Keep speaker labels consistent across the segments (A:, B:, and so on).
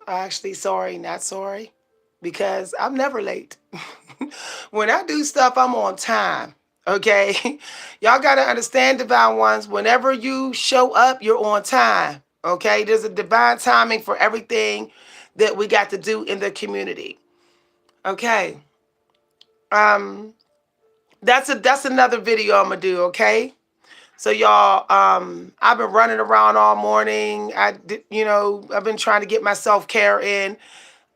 A: Actually, sorry, not sorry, because I'm never late. When I do stuff, I'm on time. Okay? Y'all got to understand, divine ones, whenever you show up, you're on time. Okay? There's a divine timing for everything that we got to do in the community. Okay. Um, that's another video I'm gonna do, okay? So y'all, I've been running around all morning. I've been trying to get my self-care in.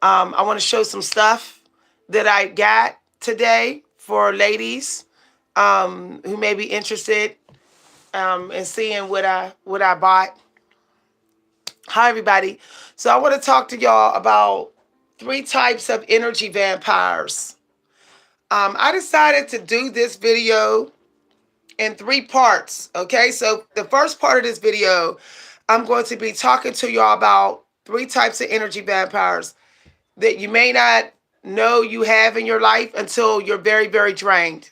A: I want to show some stuff that I got today for ladies who may be interested in seeing what I bought. Hi everybody. So I want to talk to y'all about three types of energy vampires. I decided to do this video in three parts. Okay, so the first part of this video, I'm going to be talking to y'all about three types of energy vampires that you may not know you have in your life until you're very, very drained.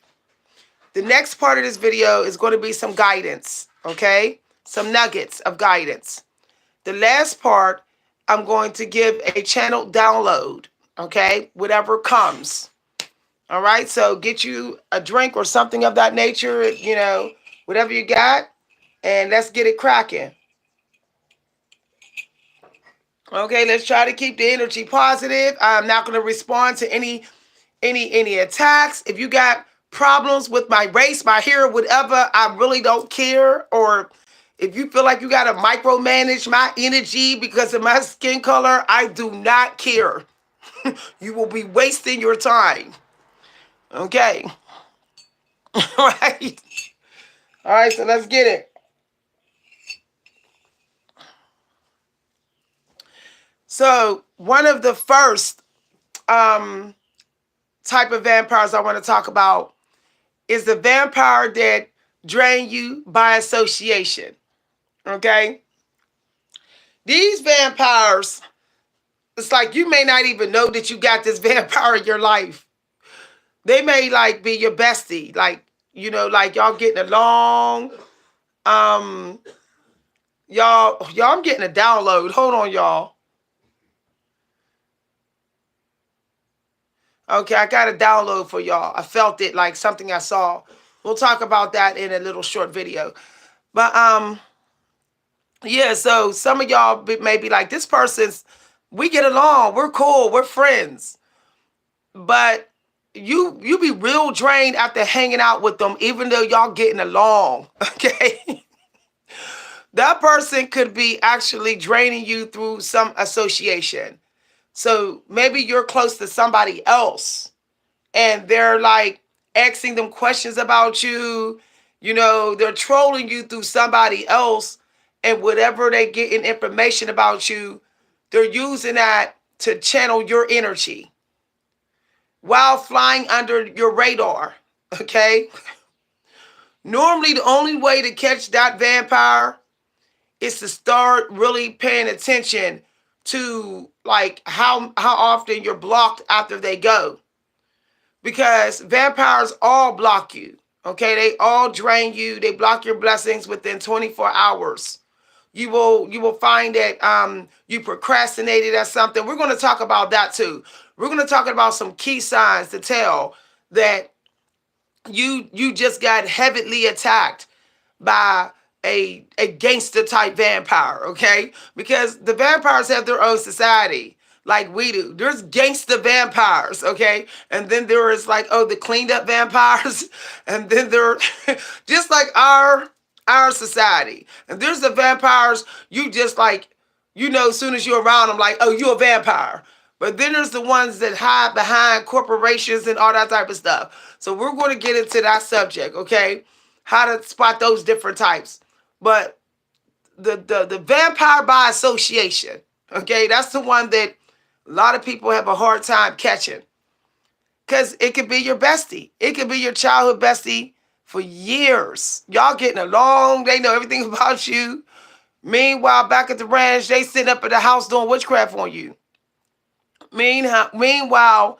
A: The next part of this video is going to be some guidance, okay? Some nuggets of guidance. The last part, I'm going to give a channel download, okay? Whatever comes. All right, so get you a drink or something of that nature, whatever you got, and let's get it cracking. Okay, let's try to keep the energy positive. I'm not going to respond to any attacks. If you got problems with my race, my hair, whatever, I really don't care. Or if you feel like you got to micromanage my energy because of my skin color, I do not care. You will be wasting your time. Okay. All right. All right, so let's get it. So one of the first type of vampires I want to talk about is the vampire that drain you by association. Okay? These vampires, it's like you may not even know that you got this vampire in your life. They may like be your bestie, like, like y'all getting along. Um, y'all, I'm getting a download. Hold on, y'all. Okay, I got a download for y'all. I felt it like something I saw. We'll talk about that in a little short video. But yeah, so some of y'all may be like, this person's, we get along, we're cool, we're friends. But you be real drained after hanging out with them, even though y'all getting along. Okay. That person could be actually draining you through some association. So maybe you're close to somebody else and they're like asking them questions about you. They're trolling you through somebody else, and whatever they get in information about you, they're using that to channel your energy while flying under your radar. Okay? Normally, the only way to catch that vampire is to start really paying attention to like how often you're blocked after they go. Because vampires all block you. Okay, they all drain you. They block your blessings within 24 hours. You will find that you procrastinated at something. We're going to talk about that too. We're going to talk about some key signs to tell that you just got heavily attacked by a gangster type vampire, okay? Because the vampires have their own society like we do. There's gangster vampires, okay? And then there is like, the cleaned up vampires. And then there just like our society. And there's the vampires you just like, as soon as you're around them, like, oh, you're a vampire. But then there's the ones that hide behind corporations and all that type of stuff. So we're going to get into that subject, okay? How to spot those different types. But the vampire by association, okay, that's the one that a lot of people have a hard time catching. Because it could be your bestie. It could be your childhood bestie for years. Y'all getting along. They know everything about you. Meanwhile, back at the ranch, they sitting up at the house doing witchcraft on you. Meanwhile,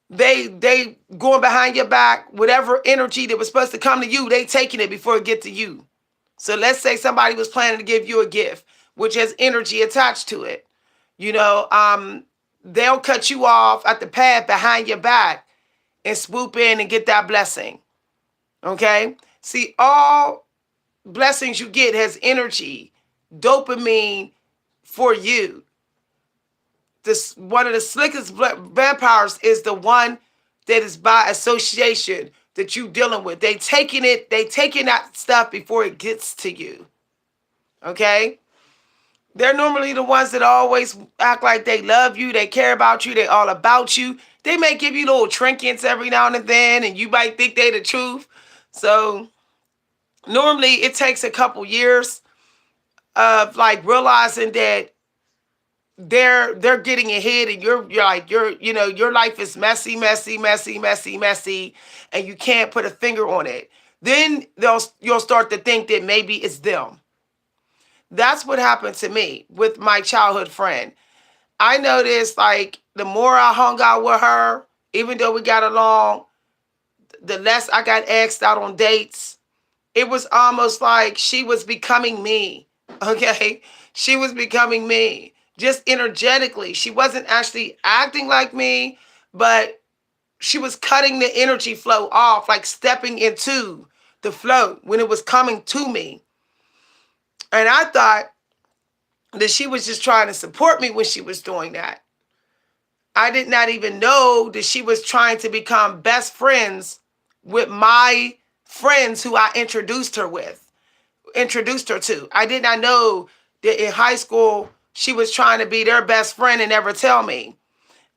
A: they going behind your back, whatever energy that was supposed to come to you, they taking it before it get to you. So let's say somebody was planning to give you a gift, which has energy attached to it. You know, they'll cut you off at the path behind your back and swoop in and get that blessing. Okay? See, all blessings you get has energy, dopamine for you. This one of the slickest vampires is the one that is by association that you dealing with. They taking that stuff before it gets to you. Okay? They're normally the ones that always act like they love you, they care about you, they all about you. They may give you little trinkets every now and then, and you might think they the truth. So normally it takes a couple years of like realizing that they're getting ahead, and your life is messy, messy, messy, messy, messy, and you can't put a finger on it. Then you'll start to think that maybe it's them. That's what happened to me with my childhood friend. I noticed like the more I hung out with her, even though we got along, the less I got asked out on dates. It was almost like she was becoming me. Okay? She was becoming me. Just energetically. She wasn't actually acting like me, but she was cutting the energy flow off, like stepping into the flow when it was coming to me. And I thought that she was just trying to support me when she was doing that. I did not even know that she was trying to become best friends with my friends who I introduced her to. I did not know that in high school she was trying to be their best friend and never tell me.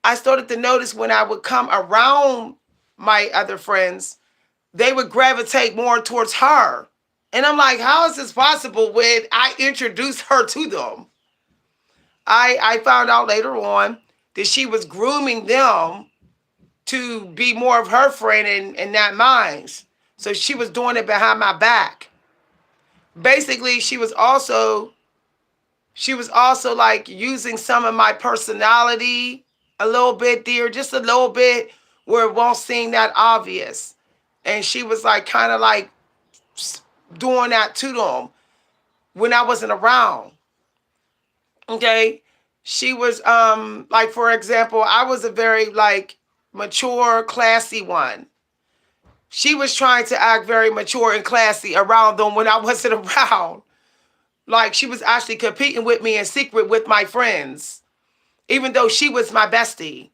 A: I started to notice when I would come around my other friends, they would gravitate more towards her. And I'm like, how is this possible when I introduced her to them? I found out later on that she was grooming them to be more of her friend and not mine. So she was doing it behind my back. Basically, she was also like using some of my personality a little bit there, just a little bit where it won't seem that obvious. And she was like kind of like doing that to them when I wasn't around. Okay? She was like, for example, I was a very like mature, classy one. She was trying to act very mature and classy around them when I wasn't around. Like she was actually competing with me in secret with my friends, even though she was my bestie.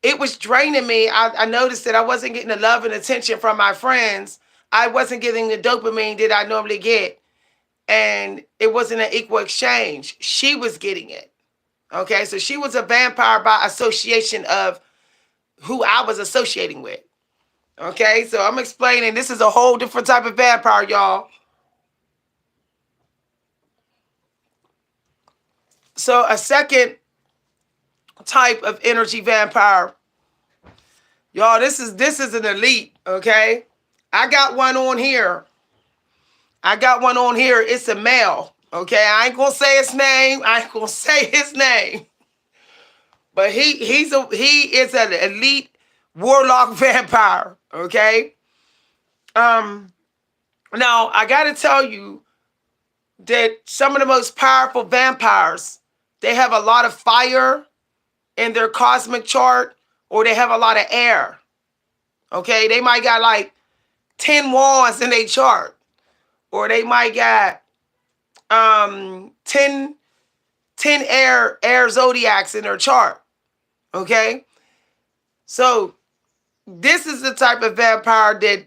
A: It was draining me. I noticed that I wasn't getting the love and attention from my friends. I wasn't getting the dopamine that I normally get. And it wasn't an equal exchange. She was getting it. Okay, so she was a vampire by association of who I was associating with. Okay, so I'm explaining this is a whole different type of vampire, y'all. So a second type of energy vampire, y'all, this is an elite, okay? I got one on here. It's a male, okay? I ain't gonna say his name. But he is an elite warlock vampire, okay? Now I gotta tell you that some of the most powerful vampires, they have a lot of fire in their cosmic chart, or they have a lot of air. Okay, they might got like 10 wands in their chart, or they might got 10 air zodiacs in their chart. Okay, so this is the type of vampire that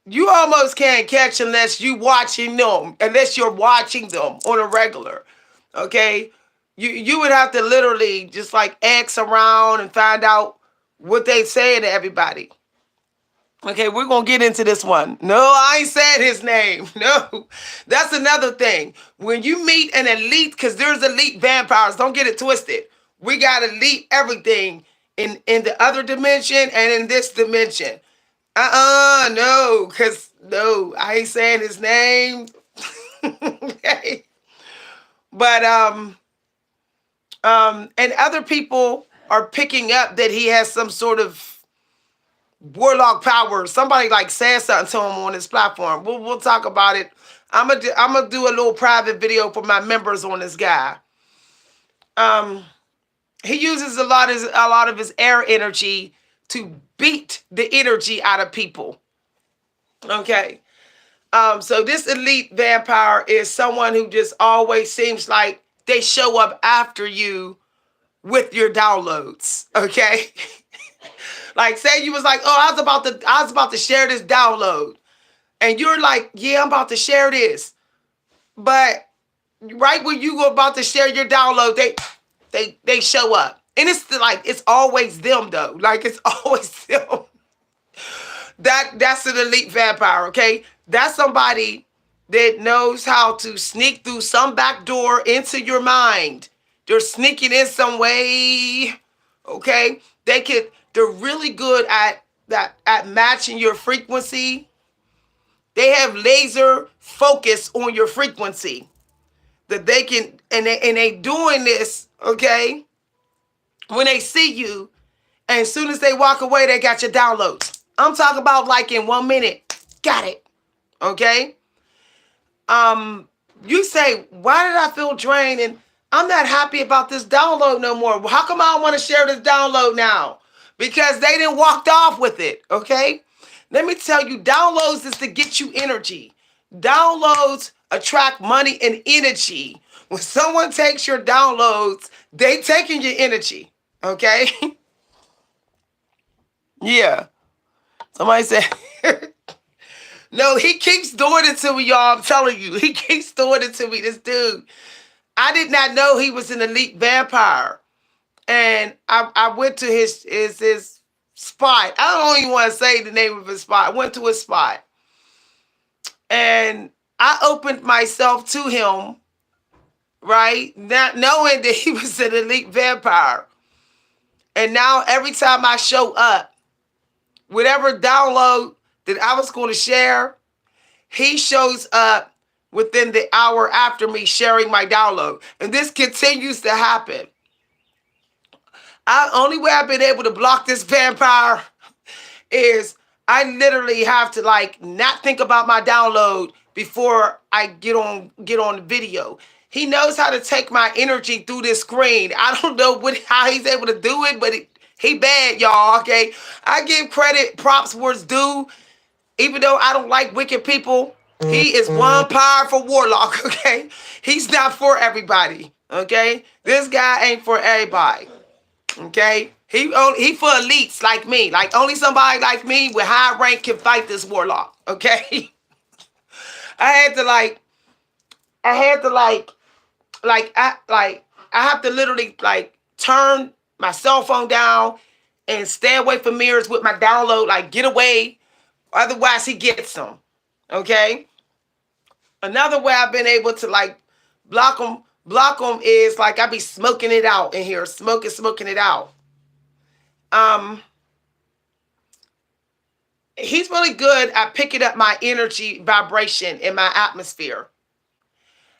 A: you almost can't catch unless you're watching them on a regular. Okay, you would have to literally just like ask around and find out what they saying to everybody. Okay, we're going to get into this one. No, I ain't said his name. No, that's another thing. When you meet an elite, because there's elite vampires, don't get it twisted. We got elite everything in the other dimension and in this dimension. No, I ain't saying his name. Okay. But, and other people are picking up that he has some sort of warlock power. Somebody like said something to him on this platform. We'll talk about it. I'm gonna do a little private video for my members on this guy. Um, he uses a lot of his air energy to beat the energy out of people. Okay. So this elite vampire is someone who just always seems like they show up after you with your downloads. Okay. Like say you was like, oh, I was about to share this download. And you're like, yeah, I'm about to share this. But right when you go about to share your download, they show up. And it's always them though. Like it's always them. That's an elite vampire, okay? That's somebody that knows how to sneak through some back door into your mind. They're sneaking in some way, okay? They're really good at matching your frequency. They have laser focus on your frequency. That they can and they doing this, okay? When they see you, and as soon as they walk away, they got your downloads. I'm talking about like in 1 minute. Got it. Okay? You say, why did I feel drained? And I'm not happy about this download no more. How come I don't want to share this download now? Because they didn't walked off with it. Okay? Let me tell you, downloads is to get you energy. Downloads attract money and energy. When someone takes your downloads, they taking your energy. Okay? Yeah. Somebody said, no, he keeps doing it to me, y'all. I'm telling you. He keeps doing it to me, this dude. I did not know he was an elite vampire. And I went to his spot. I don't even want to say the name of his spot. I went to his spot. And I opened myself to him, right? Not knowing that he was an elite vampire. And now every time I show up, whatever download that I was going to share, he shows up within the hour after me sharing my download. And this continues to happen. Only way I've been able to block this vampire is I literally have to like not think about my download before I get on the video. He knows how to take my energy through this screen. I don't know how he's able to do it, but he bad, y'all, okay? I give credit, props where it's due. Even though I don't like wicked people, he is one powerful warlock, okay? He's not for everybody, okay? This guy ain't for everybody, okay? He for elites like me. Like only somebody like me with high rank can fight this warlock, okay? I had to I have to literally like turn my cell phone down and stay away from mirrors with my download, like get away. Otherwise he gets them. Okay. Another way I've been able to like block them is like I be smoking it out in here, smoking it out. He's really good at picking up my energy vibration in my atmosphere.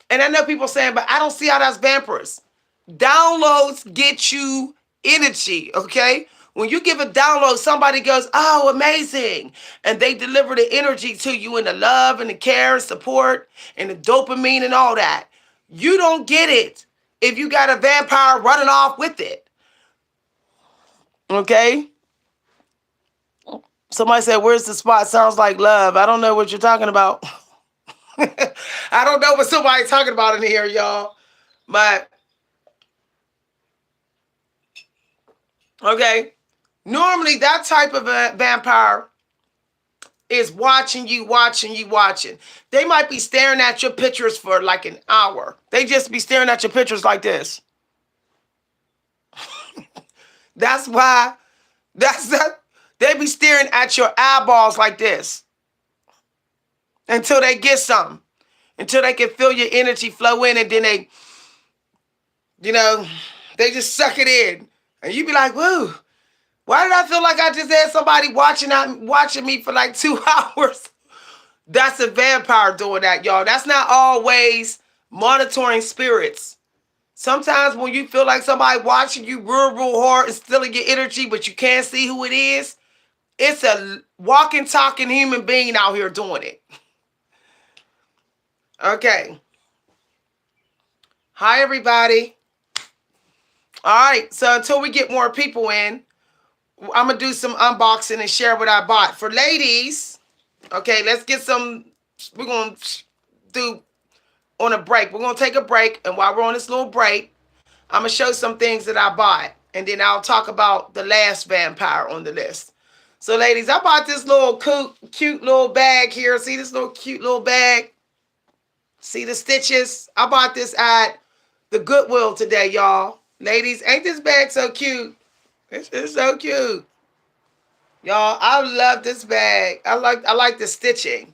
A: And I know people saying, but I don't see how that's vampires. Downloads get you energy, okay? When you give a download, somebody goes, oh, amazing. And they deliver the energy to you in the love and the care and support and the dopamine and all that. You don't get it if you got a vampire running off with it. Okay? Somebody said, where's the spot? Sounds like love. I don't know what you're talking about. I don't know what somebody's talking about in here, y'all. But, okay. Normally, that type of a vampire is watching you. They might be staring at your pictures for like an hour. They just be staring at your pictures like this. That's why, they be staring at your eyeballs like this. Until they get something. Until they can feel your energy flow in, and then they just suck it in. And you be like, whoa, why did I feel like I just had somebody watching me for like 2 hours? That's a vampire doing that, y'all. That's not always monitoring spirits. Sometimes when you feel like somebody watching you real hard and stealing your energy, but you can't see who it is, it's a walking, talking human being out here doing it. Okay. Hi, everybody. All right. So until we get more people in, I'm gonna do some unboxing and share what I bought for ladies. Okay, let's get some. We're gonna do on a break. We're gonna take a break, and while we're on this little break, I'm gonna show some things that I bought, and then I'll talk about the last vampire on the list. So, ladies, I bought this little cute little bag here. See this little cute little bag? See the stitches? I bought this at the Goodwill today, y'all. Ladies, ain't this bag so cute? It's so cute. Y'all, I love this bag. I like the stitching.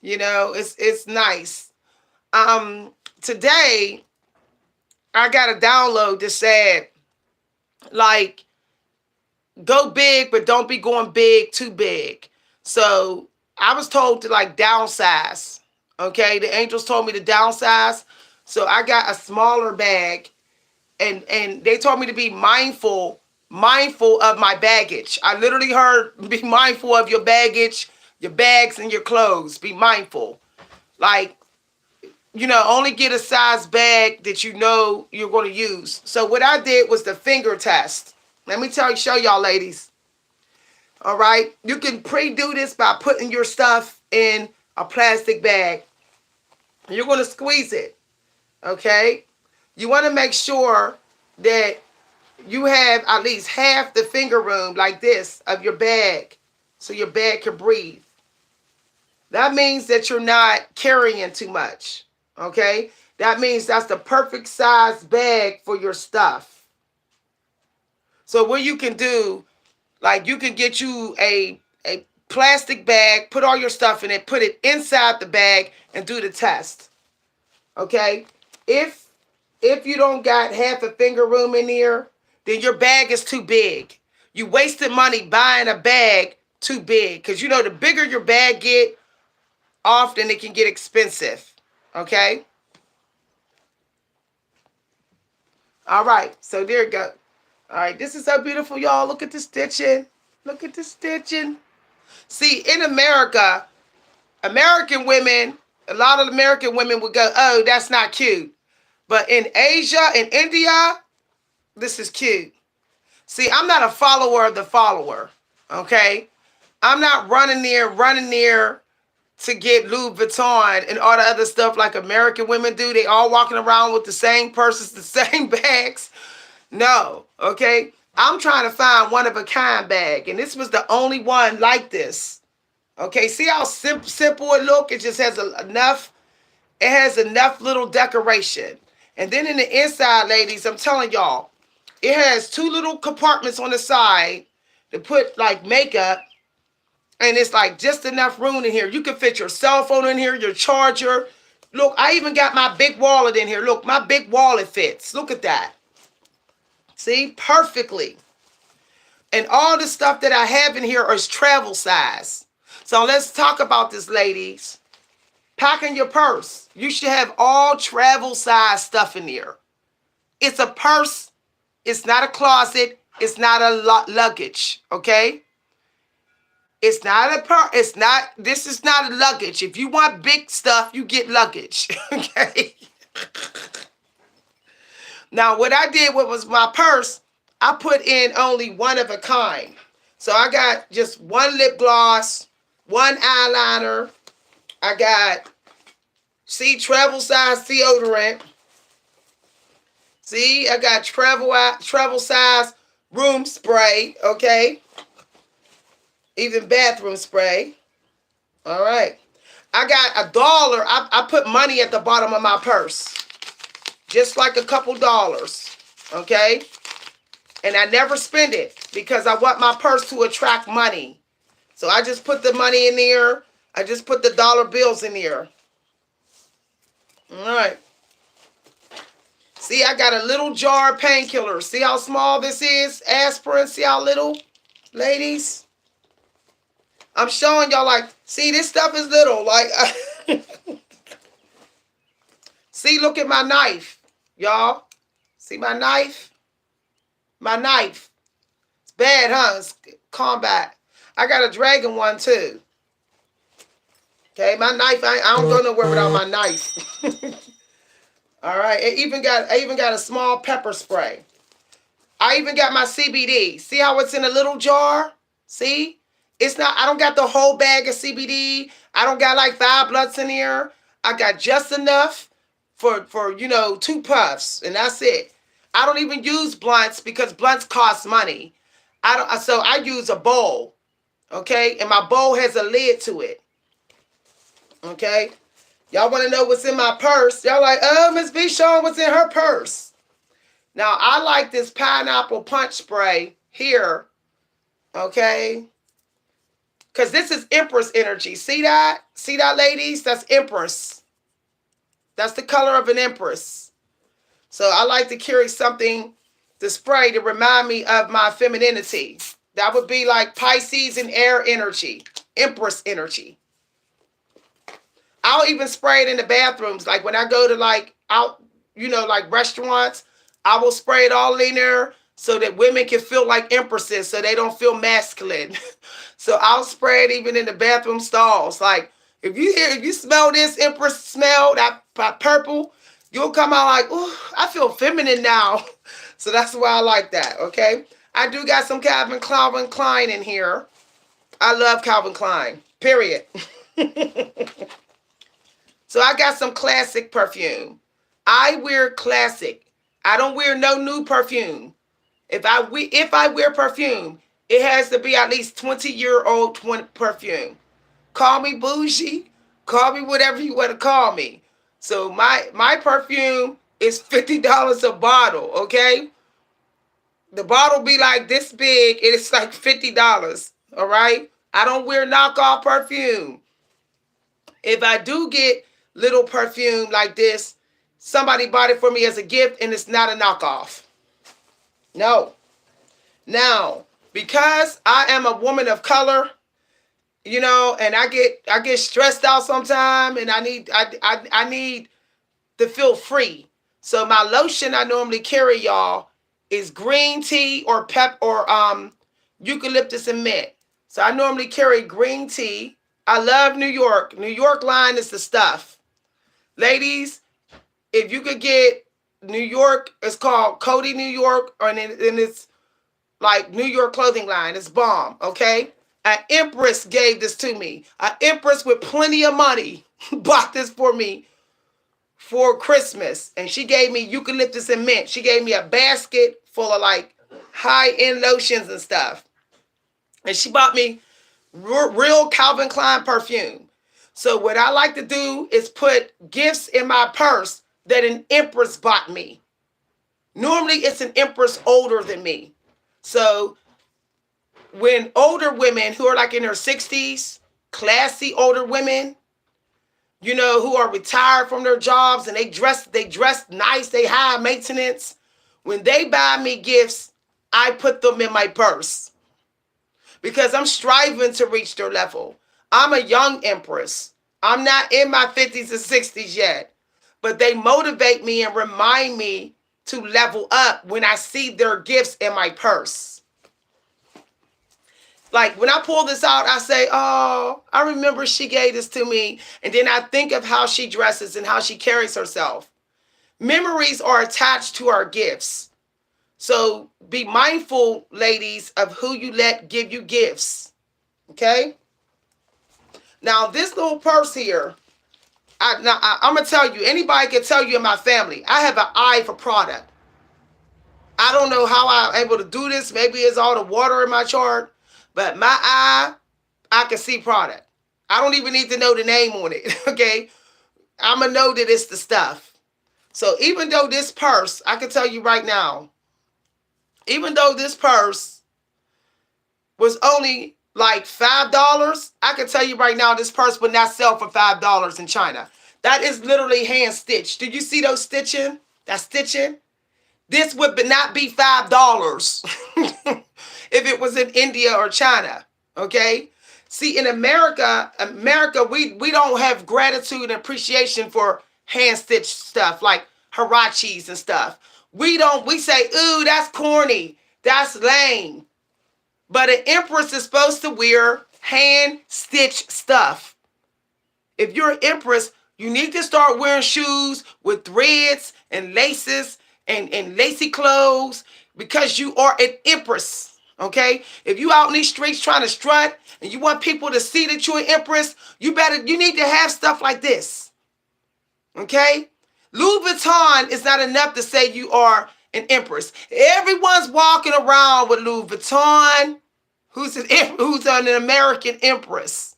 A: You know, it's nice. Today I got a download that said, like, go big, but don't be going big too big. So I was told to like downsize. Okay, the angels told me to downsize. So I got a smaller bag, and they told me to be mindful of my baggage. I literally heard be mindful of your baggage, your bags, and your clothes. Be mindful. Like, only get a size bag that you know you're going to use. So what I did was the finger test. Let me show y'all, ladies. All right. You can pre-do this by putting your stuff in a plastic bag. You're going to squeeze it. Okay. You want to make sure that you have at least half the finger room like this of your bag so your bag can breathe. That means that you're not carrying too much. Okay. That means that's the perfect size bag for your stuff. So what you can do, like, you can get you a plastic bag, put all your stuff in it, put it inside the bag, and do the test. Okay? If you don't got half a finger room in here, then your bag is too big. You wasted money buying a bag too big. Because, the bigger your bag get, often it can get expensive. Okay? All right. So there you go. All right. This is so beautiful, y'all. Look at the stitching. Look at the stitching. See, in America, American women, a lot of American women would go, oh, that's not cute. But in Asia and India, this is cute. See, I'm not a follower of the follower, okay? I'm not running there to get Louis Vuitton and all the other stuff like American women do. They all walking around with the same purses, the same bags. No, okay? I'm trying to find one of a kind bag, and this was the only one like this. Okay, see how simple it look? It just has enough. It has enough little decoration. And then in the inside, ladies, I'm telling y'all, it has two little compartments on the side to put like makeup. And it's like just enough room in here. You can fit your cell phone in here, your charger. Look, I even got my big wallet in here. Look, my big wallet fits. Look at that. See, perfectly. And all the stuff that I have in here is travel size. So let's talk about this, ladies. Packing your purse. You should have all travel size stuff in here. It's a purse. It's not a closet. It's not a luggage. Okay? It's not a purse. This is not a luggage. If you want big stuff, you get luggage. Okay? Now, what I did was my purse, I put in only one of a kind. So I got just one lip gloss, one eyeliner. I got, see, travel size deodorant. See, I got travel size room spray, okay? Even bathroom spray. All right. I got $1. I put money at the bottom of my purse. Just like a couple dollars, okay? And I never spend it because I want my purse to attract money. So I just put the money in there. I just put the dollar bills in there. All right. See, I got a little jar of painkillers. See how small this is? Aspirin. See how little? Ladies? I'm showing y'all, like, see, this stuff is little. Like, see, look at my knife. Y'all, see my knife? My knife. It's bad, huh? It's combat. I got a dragon one, too. Okay, my knife, I don't go nowhere without my knife. All right, I even got a small pepper spray. I even got my CBD. See how it's in a little jar? See? It's not, I don't got the whole bag of CBD. I don't got like 5 blunts in here. I got just enough for 2 puffs, and that's it. I don't even use blunts because blunts cost money. So I use a bowl, okay? And my bowl has a lid to it. Okay? Y'all want to know what's in my purse? Y'all like, oh, Miss B. Sean, what's in her purse? Now, I like this pineapple punch spray here, okay? Because this is Empress energy. See that? See that, ladies? That's Empress. That's the color of an Empress. So I like to carry something to spray to remind me of my femininity. That would be like Pisces and air energy, Empress energy. I'll even spray it in the bathrooms. Like when I go to like out, like restaurants, I will spray it all in there so that women can feel like empresses, so they don't feel masculine. So I'll spray it even in the bathroom stalls. Like if you smell this Empress smell, that purple, you'll come out like, ooh, I feel feminine now. So that's why I like that, okay? I do got some Calvin Klein in here. I love Calvin Klein, period. So I got some classic perfume. I wear classic. I don't wear no new perfume. If I wear perfume, it has to be at least 20-year-old perfume. Call me bougie. Call me whatever you want to call me. So my perfume is $50 a bottle, okay? The bottle be like this big. It's like $50, all right? I don't wear knockoff perfume. If I do get little perfume like this, somebody bought it for me as a gift and it's not a knockoff. No. Now, because I am a woman of color, and I get stressed out sometime, and I need to feel free. So my lotion I normally carry, y'all, is green tea or eucalyptus and mint. So I normally carry green tea. I love New York. New York line is the stuff. Ladies, if you could get New York, it's called Coty New York, and it's like New York clothing line. It's bomb, okay? An Empress gave this to me. An Empress with plenty of money bought this for me for Christmas. And she gave me eucalyptus and mint. She gave me a basket full of like high-end lotions and stuff. And she bought me real Calvin Klein perfume. So what I like to do is put gifts in my purse that an Empress bought me. Normally it's an Empress older than me. So when older women who are like in their 60s, classy older women, who are retired from their jobs and they dress nice, they high maintenance, when they buy me gifts, I put them in my purse because I'm striving to reach their level. I'm a young Empress. I'm not in my 50s and 60s yet, but they motivate me and remind me to level up when I see their gifts in my purse. Like when I pull this out, I say, oh, I remember she gave this to me. And then I think of how she dresses and how she carries herself. Memories are attached to our gifts. So be mindful, ladies, of who you let give you gifts. Okay? Now, this little purse here, I'm going to tell you, anybody can tell you in my family, I have an eye for product. I don't know how I'm able to do this. Maybe it's all the water in my chart. But my eye, I can see product. I don't even need to know the name on it, okay? I'm going to know that it's the stuff. So even though this purse, I can tell you right now, even though this purse was only like $5, I can tell you right now this purse would not sell for $5 in China. That is literally hand stitched. Did you see those stitching? That stitching? This would not be $5 if it was in India or China, okay? See, in America, we don't have gratitude and appreciation for hand-stitched stuff like Hirachis and stuff. We say, ooh, that's corny. That's lame. But an Empress is supposed to wear hand-stitched stuff. If you're an Empress, you need to start wearing shoes with threads and laces and lacy clothes because you are an empress. Okay? If you out in these streets trying to strut and you want people to see that you're an empress, you need to have stuff like this. Okay? Louis Vuitton is not enough to say you are an empress. Everyone's walking around with Louis Vuitton. Who's an American empress?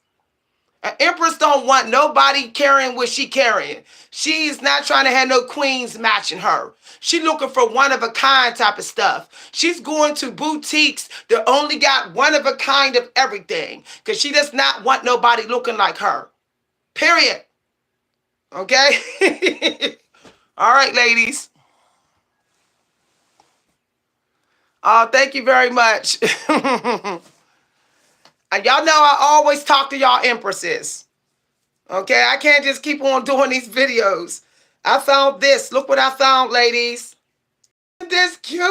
A: An empress don't want nobody carrying what she carrying. She is not trying to have no queens matching her. She looking for one of a kind type of stuff. She's going to boutiques that only got one of a kind of everything because she does not want nobody looking like her. Period. Okay? All right, ladies. Thank you very much. And y'all know I always talk to y'all empresses. Okay, I can't just keep on doing these videos. I found this. Look what I found, ladies. Isn't this cute?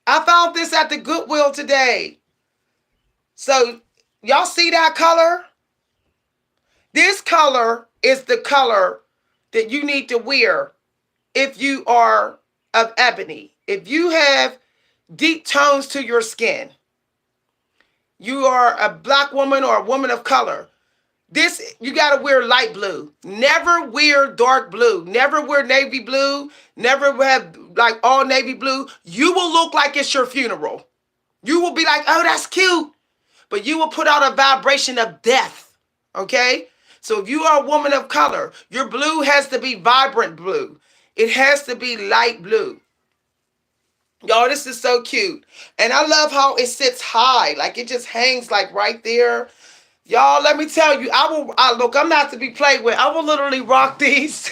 A: I found this at the Goodwill today. So, y'all see that color? This color is the color that you need to wear if you are of ebony. If you have deep tones to your skin, you are a black woman or a woman of color, this, you got to wear light blue. Never wear dark blue. Never wear navy blue. Never have like all navy blue. You will look like it's your funeral. You will be like, oh, that's cute. But you will put out a vibration of death. Okay? So if you are a woman of color, your blue has to be vibrant blue. It has to be light blue. Y'all, this is so cute. And I love how it sits high. Like it just hangs like right there. Y'all, let me tell you, look, I'm not to be played with. I will literally rock these.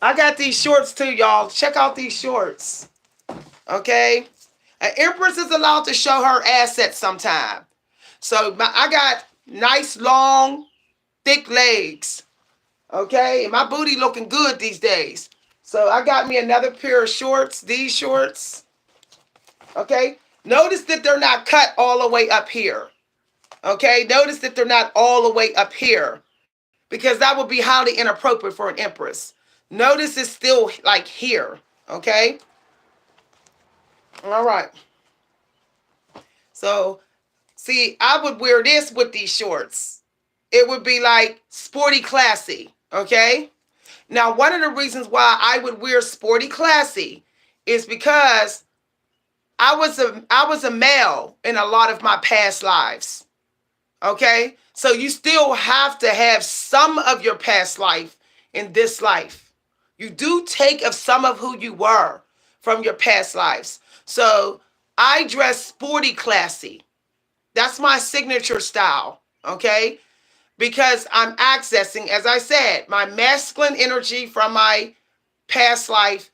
A: I got these shorts too, y'all. Check out these shorts. Okay? An empress is allowed to show her assets sometime. So I got nice, long, thick legs. Okay? And my booty looking good these days. So I got me another pair of shorts, these shorts. Okay? Notice that they're not cut all the way up here. Okay? Notice that they're not all the way up here. Because that would be highly inappropriate for an empress. Notice it's still like here. Okay? All right. So, see, I would wear this with these shorts. It would be like sporty classy. Okay? Now, one of the reasons why I would wear sporty classy is because I was a male in a lot of my past lives. Okay? So you still have to have some of your past life in this life. You do take of some of who you were from your past lives. So I dress sporty classy. That's my signature style. Okay? Because I'm accessing, as I said, my masculine energy from my past life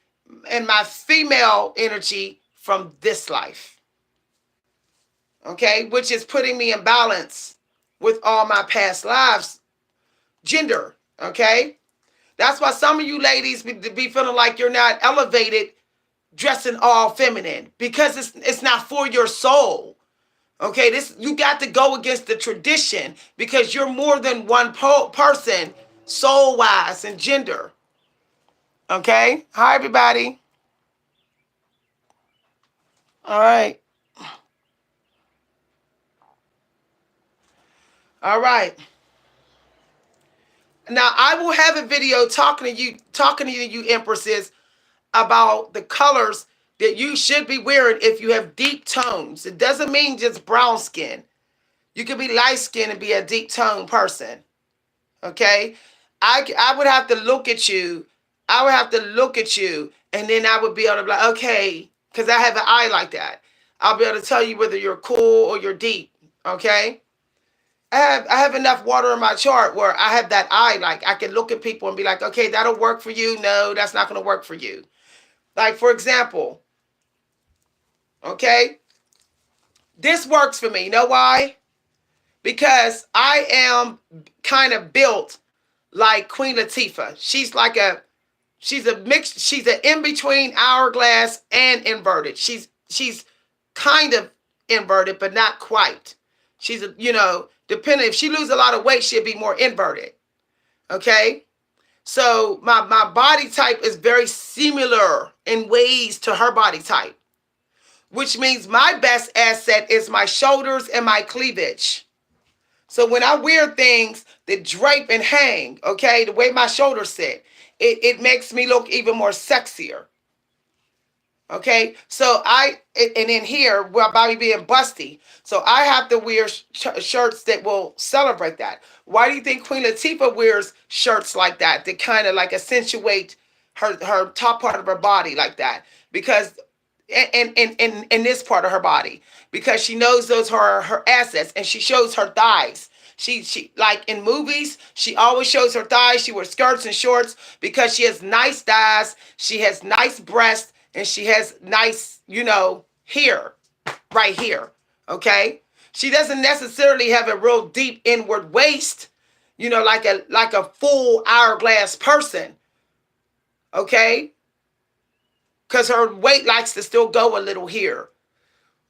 A: and my female energy from this life. Okay? Which is putting me in balance with all my past lives. Gender. Okay? That's why some of you ladies be feeling like you're not elevated dressing all feminine. Because it's not for your soul. Okay, you got to go against the tradition because you're more than one person, soul-wise and gender. Okay? Hi, everybody. All right. All right. Now, I will have a video talking to you empresses about the colors that you should be wearing if you have deep tones. It doesn't mean just brown skin. You can be light skinned and be a deep tone person. Okay? I would have to look at you. I would have to look at you and then I would be able to be like, okay, because I have an eye like that. I'll be able to tell you whether you're cool or you're deep. Okay? I have enough water in my chart where I have that eye. Like I can look at people and be like, okay, that'll work for you. No, that's not going to work for you. Like, for example, okay, this works for me. You know why? Because I am kind of built like Queen Latifah. She's a mix. She's an in-between hourglass and inverted. She's kind of inverted, but not quite. She's, depending, if she loses a lot of weight, she'll be more inverted. Okay? So my body type is very similar in ways to her body type, which means my best asset is my shoulders and my cleavage. So when I wear things that drape and hang, okay, the way my shoulders sit, it makes me look even more sexier. Okay, so and in here, well, Bobby being busty, so I have to wear shirts that will celebrate that. Why do you think Queen Latifah wears shirts like that that kind of like accentuate her top part of her body like that? Because in this part of her body, because she knows those are her assets, and she shows her thighs. She like in movies, she always shows her thighs. She wears skirts and shorts because she has nice thighs, she has nice breasts, and she has nice, hair right here. Okay? She doesn't necessarily have a real deep inward waist, like a full hourglass person. Okay? Because her weight likes to still go a little here.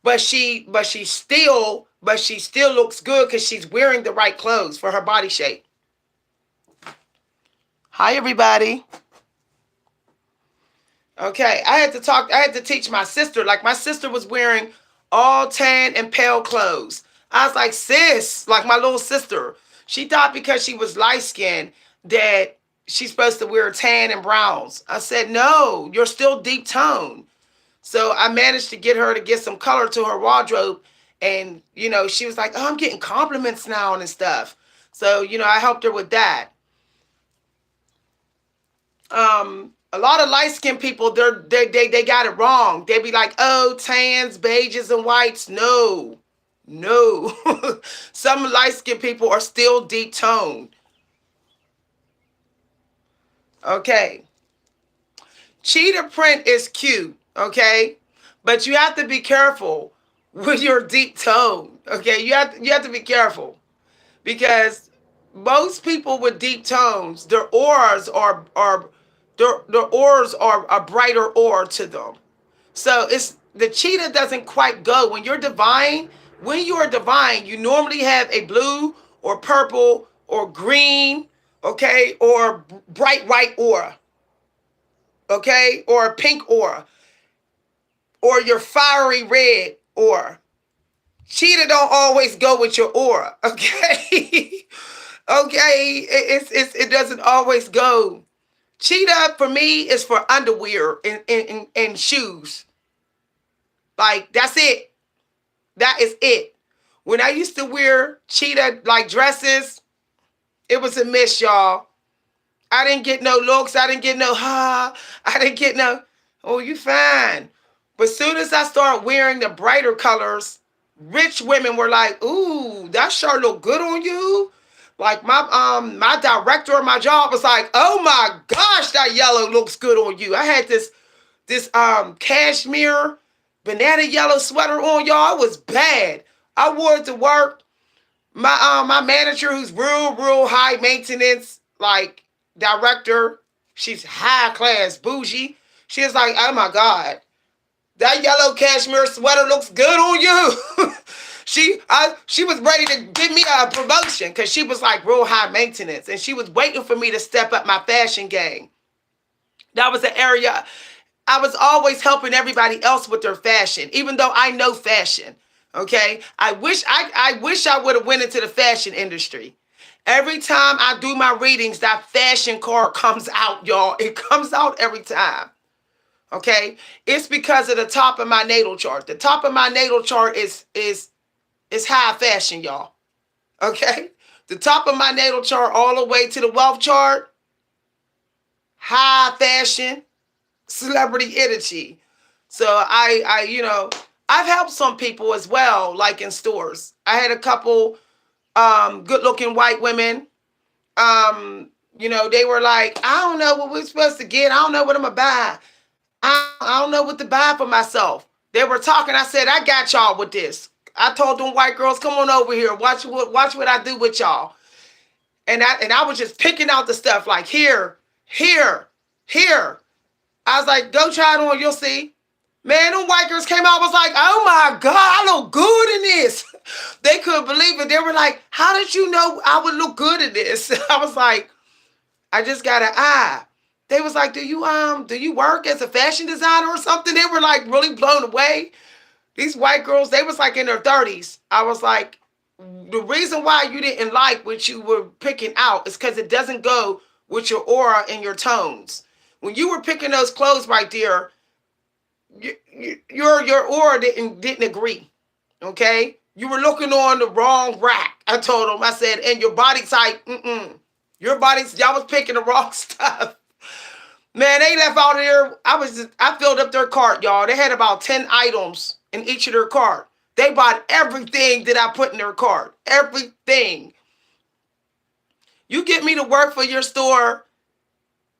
A: But she still looks good because she's wearing the right clothes for her body shape. Hi everybody. Okay, I had to teach my sister. Like my sister was wearing all tan and pale clothes. I was like, sis, like my little sister. She thought because she was light skinned that she's supposed to wear tan and browns. I said, no, you're still deep tone. So I managed to get her to get some color to her wardrobe. And, she was like, oh, I'm getting compliments now and stuff. So, I helped her with that. A lot of light-skinned people, they got it wrong. They be like, oh, tans, beiges, and whites. No. Some light-skinned people are still deep toned. Okay. Cheetah print is cute, okay? But you have to be careful with your deep tone, okay? You have to be careful because most people with deep tones, their auras are their auras are a brighter aura to them. So it's the cheetah doesn't quite go when you're divine. When you are divine, you normally have a blue or purple or green, okay, or bright white aura, okay, or a pink aura, or your fiery red aura. Cheetah don't always go with your aura, okay? Okay, it doesn't always go. Cheetah for me is for underwear and shoes. Like that's it. That is it. When I used to wear cheetah like dresses, it was a miss, y'all. I didn't get no looks. I didn't get no I didn't get no, oh, you fine. But soon as I started wearing the brighter colors, rich women were like, ooh, that sure look good on you. Like my director of my job was like, oh my gosh, that yellow looks good on you. I had this cashmere banana yellow sweater on, y'all. It was bad. I wore it to work. My manager, who's real high maintenance, like director, she's high class, bougie. She was like, oh my God, that yellow cashmere sweater looks good on you. She was ready to give me a promotion because she was like real high maintenance, and she was waiting for me to step up my fashion game. That was the area I was always helping everybody else with their fashion, even though I know fashion. Okay, I wish I would have went into the fashion industry. Every time I do my readings, that fashion card comes out, y'all. It comes out every time. Okay, it's because of the top of my natal chart. The top of my natal chart is high fashion, y'all. Okay, the top of my natal chart all the way to the wealth chart, high fashion, celebrity energy. So I've helped some people as well, like in stores. I had a couple good looking white women. They were like, I don't know what we're supposed to get. I don't know what I'm gonna buy. I don't know what to buy for myself. They were talking. I said, I got y'all with this. I told them white girls, come on over here. Watch what I do with y'all. And I was just picking out the stuff like here. I was like, go try it on, you'll see. Man, them white girls came out, was like, oh my God, I look good in this. They couldn't believe it. They were like, how did you know I would look good in this? I was like, I just got an eye. They was like, do you work as a fashion designer or something? They were like really blown away. These white girls, they was like in their 30s. I was like, the reason why you didn't like what you were picking out is because it doesn't go with your aura and your tones. When you were picking those clothes right there, your aura didn't agree. Okay, you were looking on the wrong rack. I told them. I said, and your body type, your body's y'all was picking the wrong stuff. Man, they left out of there. I filled up their cart, y'all. They had about 10 items in each of their cart. They bought everything that I put in their cart. Everything. You get me to work for your store,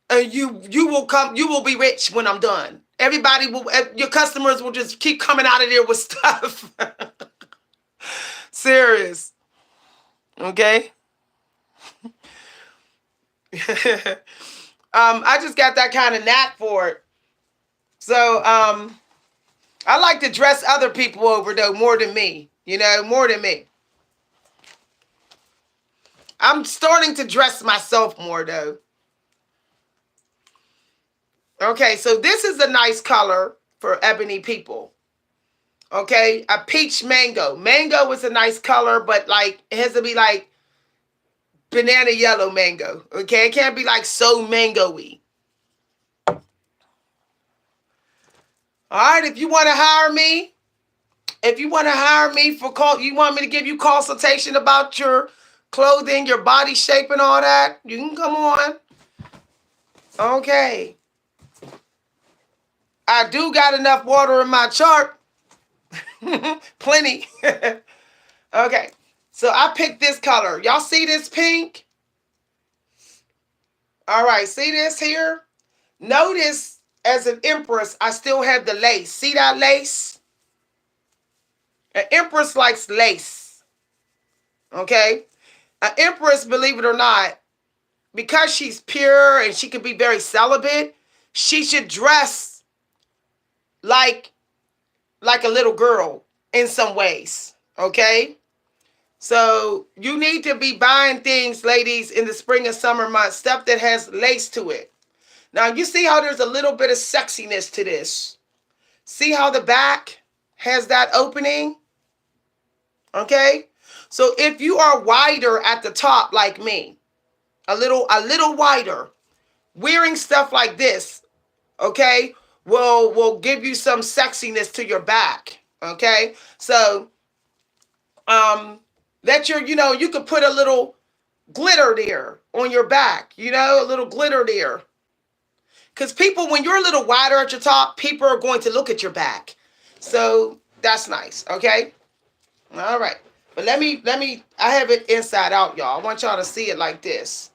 A: and you will be rich when I'm done. Everybody will, your customers will just keep coming out of there with stuff. Serious. Okay. I just got that kind of knack for it. So I like to dress other people over though more than me. More than me. I'm starting to dress myself more though. Okay, so this is a nice color for ebony people. Okay, a peach mango. Mango is a nice color, but like it has to be like banana yellow mango. Okay, it can't be like so mango-y. All right, if you want to hire me, for call, you want me to give you consultation about your clothing, your body shape, and all that, you can come on. Okay. I do got enough water in my chart. Plenty. Okay. So I picked this color. Y'all see this pink? All right. See this here? Notice as an empress, I still have the lace. See that lace? An empress likes lace. Okay? An empress, believe it or not, because she's pure and she can be very celibate, she should dress like a little girl in some ways. Okay? So you need to be buying things, ladies, in the spring and summer months, stuff that has lace to it. Now, you see how there's a little bit of sexiness to this. See how the back has that opening? Okay? So if you are wider at the top like me, a little wider, wearing stuff like this, okay, will give you some sexiness to your back. Okay? So that you could put a little glitter there on your back, a little glitter there. Because people, when you're a little wider at your top, people are going to look at your back. So that's nice, okay? All right. But let me, I have it inside out, y'all. I want y'all to see it like this.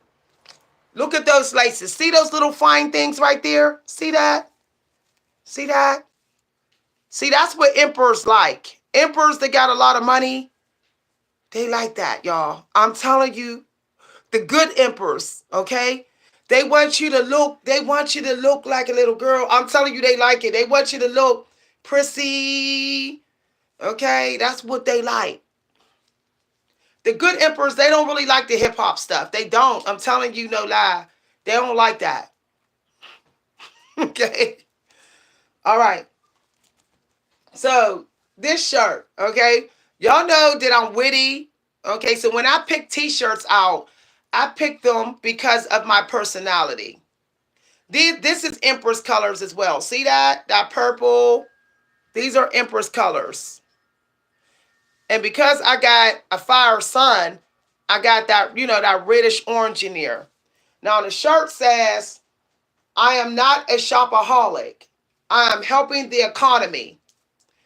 A: Look at those laces. See those little fine things right there? See that? See that? See, that's what emperors like. Emperors that got a lot of money, they like that, y'all. I'm telling you, the good emperors, okay? They want you to look like a little girl. I'm telling you, they like it. They want you to look prissy. Okay? That's what they like. The good emperors, they don't really like the hip hop stuff. They don't. I'm telling you, no lie. They don't like that. Okay? All right. So, this shirt, okay? Y'all know that I'm witty. Okay? So, when I pick t-shirts out, I picked them because of my personality. This is Empress colors as well. See that? That purple. These are Empress colors. And because I got a fire sun, I got that, that reddish orange in there. Now the shirt says, I am not a shopaholic. I am helping the economy.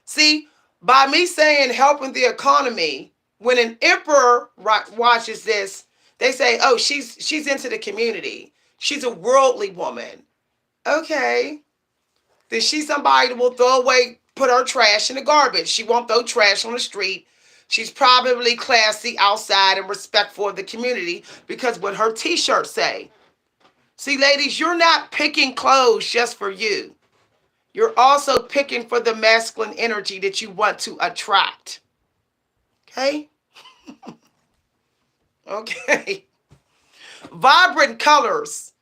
A: See, by me saying helping the economy, when an emperor watches this, they say, oh, she's into the community. She's a worldly woman. Okay. Then she's somebody that will put her trash in the garbage. She won't throw trash on the street. She's probably classy outside and respectful of the community because what her t-shirts say. See, ladies, you're not picking clothes just for you. You're also picking for the masculine energy that you want to attract. Okay? Okay. Vibrant colors.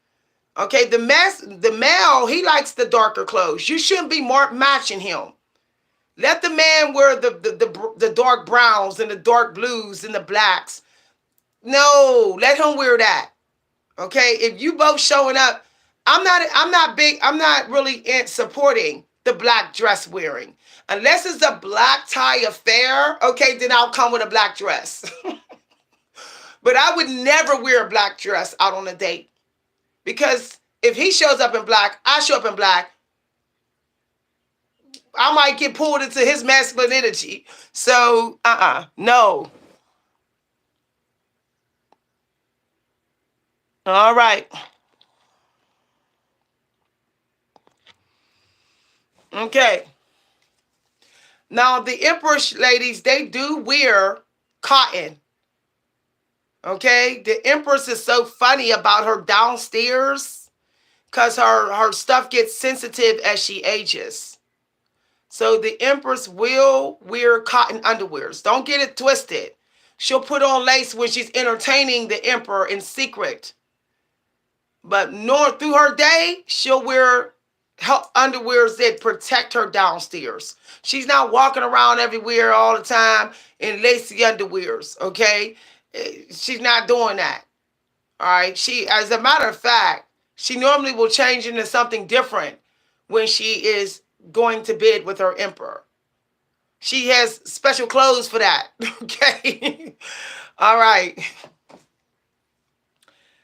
A: Okay, the male, he likes the darker clothes. You shouldn't be matching him. Let the man wear the dark browns and the dark blues and the blacks. No, let him wear that. Okay, if you both showing up, I'm not really in supporting the black dress wearing. Unless it's a black tie affair, okay, then I'll come with a black dress. But I would never wear a black dress out on a date. Because if he shows up in black, I show up in black, I might get pulled into his masculine energy. So, no. All right. Okay. Now, the Empress ladies, they do wear cotton. Okay? The Empress is so funny about her downstairs because her stuff gets sensitive as she ages. So the Empress will wear cotton underwears. Don't get it twisted. She'll put on lace when she's entertaining the Emperor in secret. But through her day, she'll wear underwears that protect her downstairs. She's not walking around everywhere all the time in lacy underwears, okay? She's not doing that, all right? She, as a matter of fact, she normally will change into something different when she is going to bed with her emperor. She has special clothes for that, okay? All right.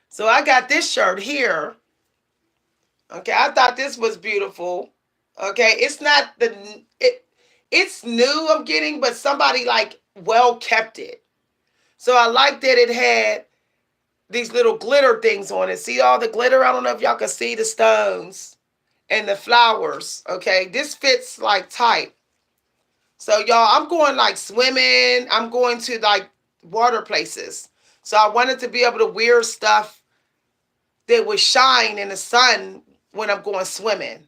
A: So I got this shirt here. Okay, I thought this was beautiful. Okay, it's not it's new I'm getting, but somebody like well kept it. So I like that it had these little glitter things on it. See all the glitter? I don't know if y'all can see the stones and the flowers. Okay, this fits like tight. So y'all, I'm going like swimming. I'm going to like water places. So I wanted to be able to wear stuff that would shine in the sun when I'm going swimming.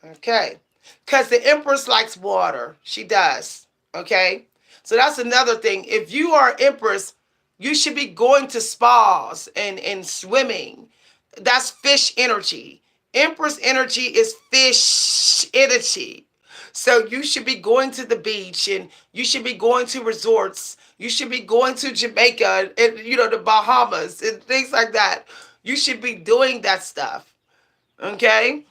A: Okay. Because the Empress likes water. She does. Okay. So that's another thing. If you are Empress, you should be going to spas and swimming. That's fish energy. Empress energy is fish energy. So you should be going to the beach and you should be going to resorts. You should be going to Jamaica and, the Bahamas and things like that. You should be doing that stuff. Okay?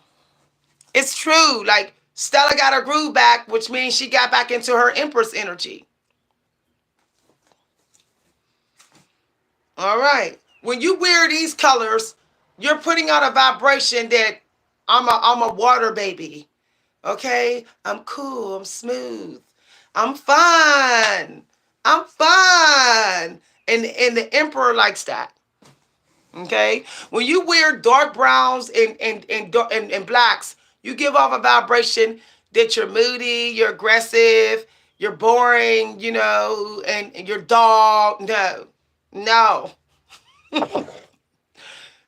A: It's true. Like Stella got her groove back, which means she got back into her Empress energy. All right. When you wear these colors, you're putting out a vibration that I'm a water baby. Okay? I'm cool. I'm smooth. I'm fun. I'm fun. And the Emperor likes that. Okay? When you wear dark browns and blacks, you give off a vibration that you're moody, you're aggressive, you're boring, and you're dog. No. No.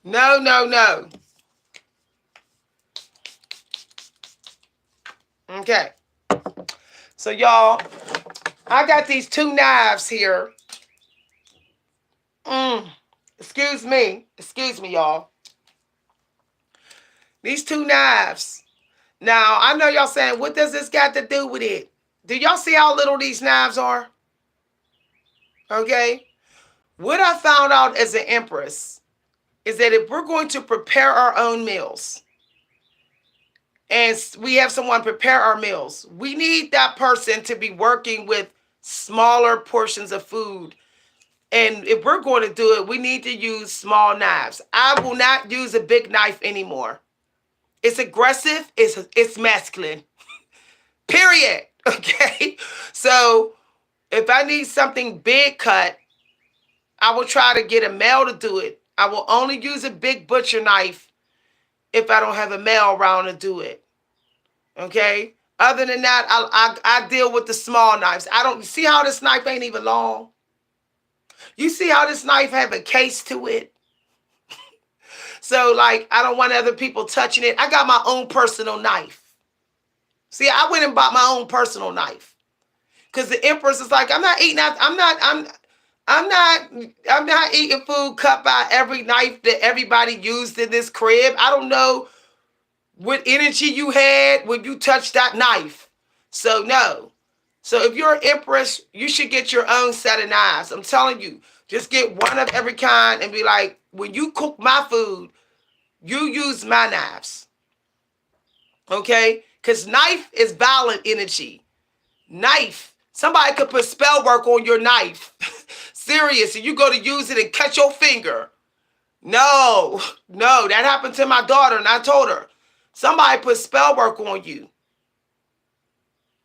A: No, no, no. Okay. So, y'all, I got these two knives here. Excuse me, y'all. These two knives. Now, I know y'all saying, what does this got to do with it? Do y'all see how little these knives are? Okay. What I found out as an Empress is that if we're going to prepare our own meals and we have someone prepare our meals, we need that person to be working with smaller portions of food. And if we're going to do it, we need to use small knives. I will not use a big knife anymore. It's aggressive. It's masculine. Period. Okay. So if I need something big cut, I will try to get a male to do it. I will only use a big butcher knife if I don't have a male around to do it. Okay. Other than that, I deal with the small knives. I don't see how this knife ain't even long. You see how this knife have a case to it? So, like, I don't want other people touching it. I got my own personal knife. See, I went and bought my own personal knife. Because the Empress is like, I'm not eating that. I'm not eating food cut by every knife that everybody used in this crib. I don't know what energy you had when you touched that knife. So no. So if you're an empress, you should get your own set of knives. I'm telling you, just get one of every kind and be like, when you cook my food, you use my knives. Okay? Because knife is violent energy. Knife. Somebody could put spell work on your knife. Serious. And you go to use it and cut your finger. No. No. That happened to my daughter and I told her, somebody put spell work on you.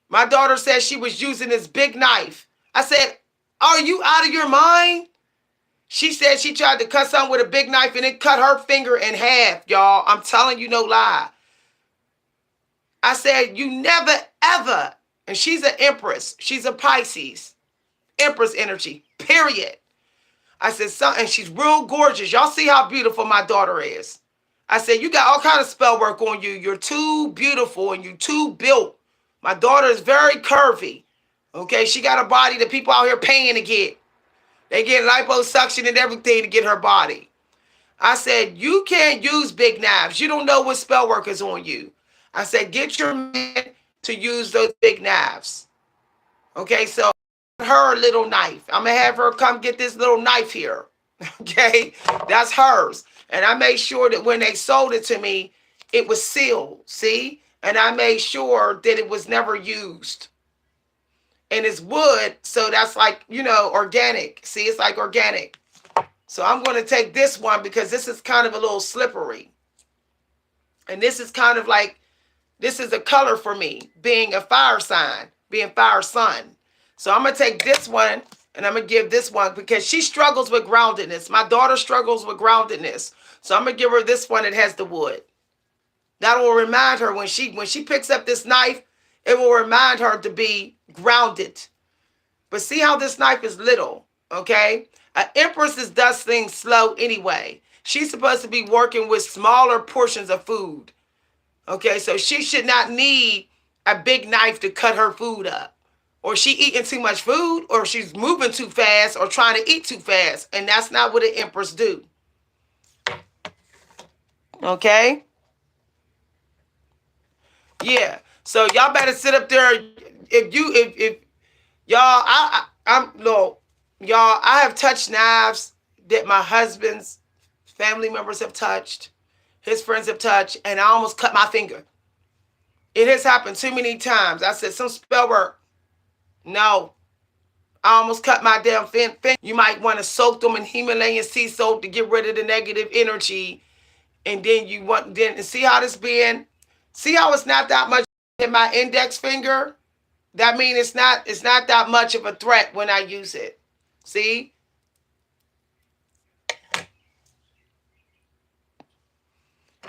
A: My daughter said she was using this big knife. I said, are you out of your mind? She said she tried to cut something with a big knife and it cut her finger in half, y'all. I'm telling you no lie. I said, you never, ever. And she's an empress. She's a Pisces. Empress energy, period. I said, and she's real gorgeous. Y'all see how beautiful my daughter is. I said, you got all kind of spell work on you. You're too beautiful and you're too built. My daughter is very curvy. Okay, she got a body that people out here paying to get. They get liposuction and everything to get her body. I said, you can't use big knives. You don't know what spell work is on you. I said, get your man to use those big knives. Okay, so her little knife. I'm going to have her come get this little knife here. Okay, that's hers. And I made sure that when they sold it to me, it was sealed. See? And I made sure that it was never used. And it's wood, so that's like, you know, organic. See, it's like organic. So I'm going to take this one because this is kind of a little slippery. And this is kind of like, this is a color for me, being a fire sign, being fire sun. So I'm going to take this one and I'm going to give this one because she struggles with groundedness. My daughter struggles with groundedness. So I'm going to give her this one that has the wood. That will remind her when she picks up this knife, it will remind her to be grounded. But see how this knife is little, okay? An empress does things slow anyway. She's supposed to be working with smaller portions of food. Okay, so she should not need a big knife to cut her food up. Or she eating too much food, or she's moving too fast, or trying to eat too fast. And that's not what an empress do. Okay? Yeah. So y'all better sit up there. If y'all, I have touched knives that my husband's family members have touched, his friends have touched, and I almost cut my finger. It has happened too many times. I said, some spell work. No. I almost cut my damn finger. You might want to soak them in Himalayan sea salt to get rid of the negative energy. And then you want, then see how this being, see how it's not that much in my index finger? That means it's not that much of a threat when I use it. See?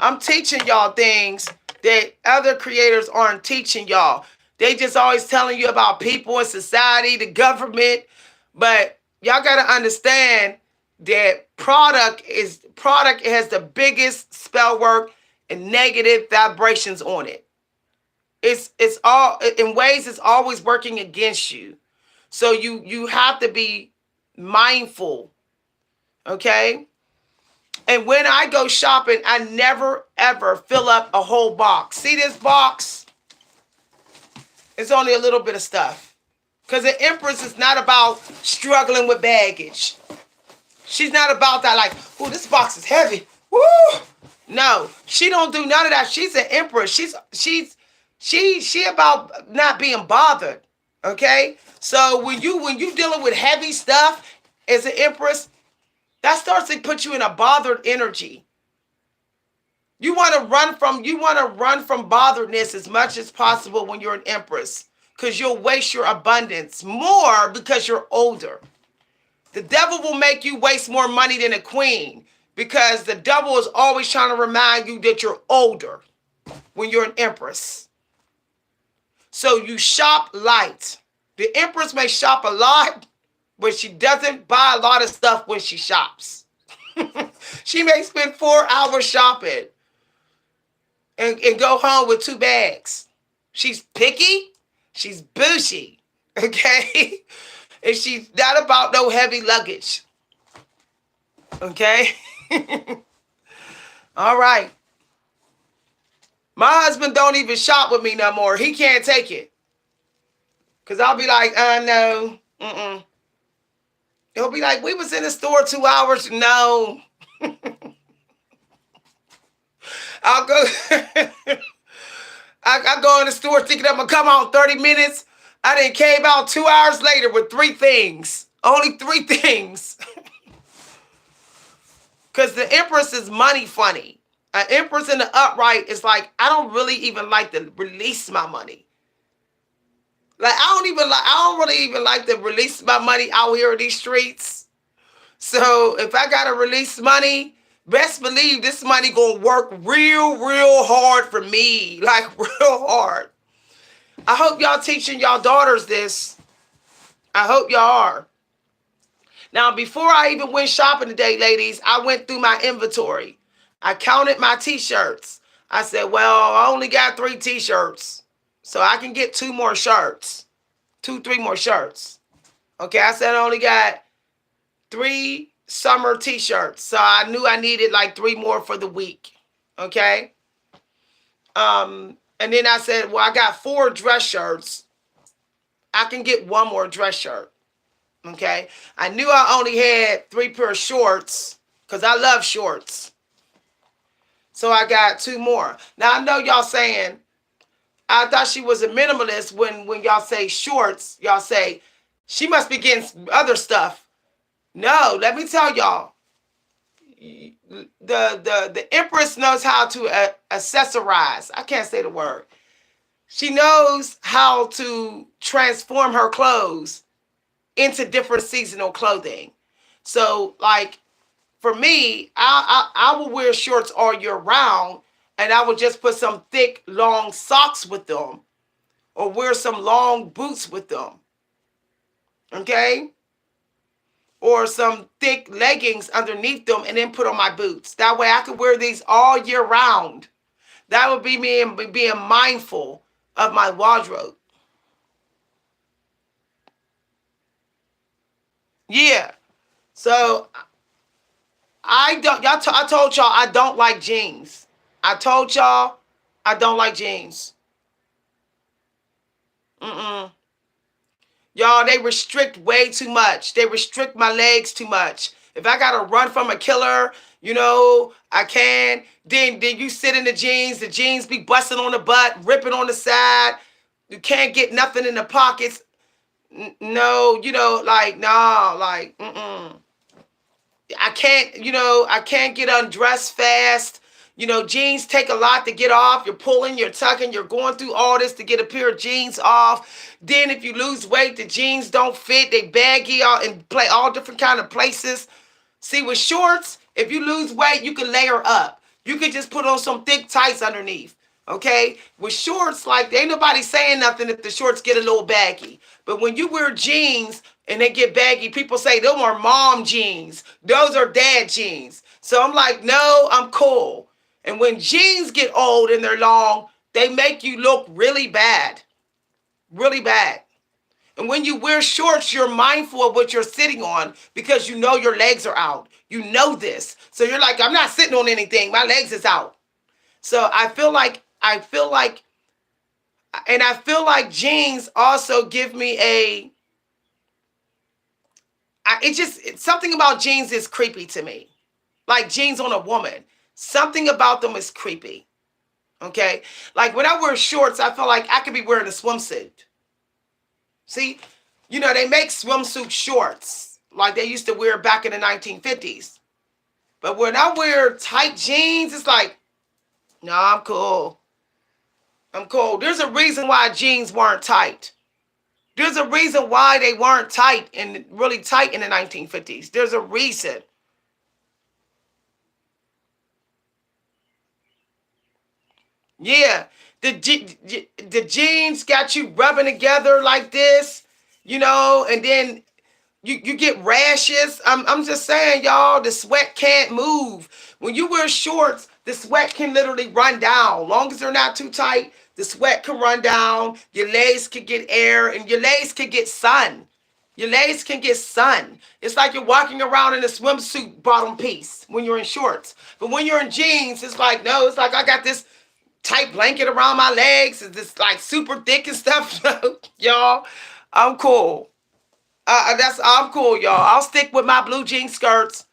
A: I'm teaching y'all things that other creators aren't teaching y'all. They just always telling you about people and society, the government. But y'all got to understand that product has the biggest spell work and negative vibrations on it. It's all in ways it's always working against you. So you have to be mindful. Okay? And when I go shopping, I never ever fill up a whole box. See this box? It's only a little bit of stuff. Because the empress is not about struggling with baggage. She's not about that like, oh, this box is heavy. Woo! No, she don't do none of that. She's an empress. She about not being bothered. Okay? So when you dealing with heavy stuff as an empress, that starts to put you in a bothered energy. You want to run from botheredness as much as possible when you're an empress, because you'll waste your abundance more because you're older. The devil will make you waste more money than a queen because the devil is always trying to remind you that you're older when you're an empress. So you shop light. The empress may shop a lot, but she doesn't buy a lot of stuff when she shops. She may spend 4 hours shopping and go home with 2 bags. She's picky. She's bougie. Okay? And she's not about no heavy luggage. Okay? All right. My husband don't even shop with me no more. He can't take it. Because I'll be like, no. Mm-mm. He'll be like, we was in the store 2 hours. No. I'll go. I go in the store thinking I'm going to come out in 30 minutes. I then came out 2 hours later with 3 things. Only 3 things. Because the Empress is money funny. An Empress in the upright is like, I don't really even like to release my money. Like, I don't really even like to release my money out here in these streets. So if I got to release money, best believe this money going to work real hard for me. Like, real hard. I hope y'all teaching y'all daughters this. I hope y'all are. Now, before I even went shopping today, ladies, I went through my inventory. I counted my t-shirts. I said, well, I only got 3 t-shirts. So I can get 2 more shirts. 3 more shirts. Okay, I said I only got 3 summer t-shirts. So I knew I needed like 3 more for the week. Okay? And then I said, well, I got 4 dress shirts. I can get 1 more dress shirt. Okay? I knew I only had 3 pair of shorts because I love shorts. So I got 2 more. Now, I know y'all saying, I thought she was a minimalist when y'all say shorts. Y'all say, she must be getting other stuff. No, let me tell y'all. The Empress knows how to accessorize. I can't say the word. She knows how to transform her clothes into different seasonal clothing. So, like, for me, I will wear shorts all year round, and I will just put some thick, long socks with them, or wear some long boots with them. Okay? Or some thick leggings underneath them, and then put on my boots. That way I could wear these all year round. That would be me being mindful of my wardrobe. Yeah. So I told y'all I don't like jeans. I told y'all I don't like jeans. Mm-mm. Y'all, they restrict way too much. They restrict my legs too much. If I gotta run from a killer, I can. Then you sit in the jeans be busting on the butt, ripping on the side. You can't get nothing in the pockets. No, mm-mm. I can't get undressed fast. Jeans take a lot to get off. You're pulling, you're tucking, you're going through all this to get a pair of jeans off. Then if you lose weight, the jeans don't fit. They baggy out and play all different kind of places. See, with shorts, if you lose weight, you can layer up. You can just put on some thick tights underneath. Okay? With shorts, like, ain't nobody saying nothing if the shorts get a little baggy. But when you wear jeans and they get baggy, people say, those are mom jeans. Those are dad jeans. So I'm like, no, I'm cool. And when jeans get old and they're long, they make you look really bad. Really bad. And when you wear shorts, you're mindful of what you're sitting on because you know your legs are out. You know this. So you're like, I'm not sitting on anything. My legs is out. So I feel like jeans also give me it's something about jeans is creepy to me. Like jeans on a woman. Something about them is creepy. Okay? Like when I wear shorts, I feel like I could be wearing a swimsuit. See? They make swimsuit shorts like they used to wear back in the 1950s. But when I wear tight jeans, it's like, no, I'm cool. I'm cool. There's a reason why jeans weren't tight. There's a reason why they weren't tight and really tight in the 1950s. There's a reason. Yeah. The jeans got you rubbing together like this, and then you get rashes. I'm just saying, y'all, the sweat can't move. When you wear shorts, the sweat can literally run down. Long as they're not too tight, the sweat can run down. Your legs could get air, and your legs could get sun. Your legs can get sun. It's like you're walking around in a swimsuit bottom piece when you're in shorts. But when you're in jeans, it's like, no, it's like I got this tight blanket around my legs. It's just like super thick and stuff. Y'all, I'm cool. I'm cool, y'all. I'll stick with my blue jean skirts,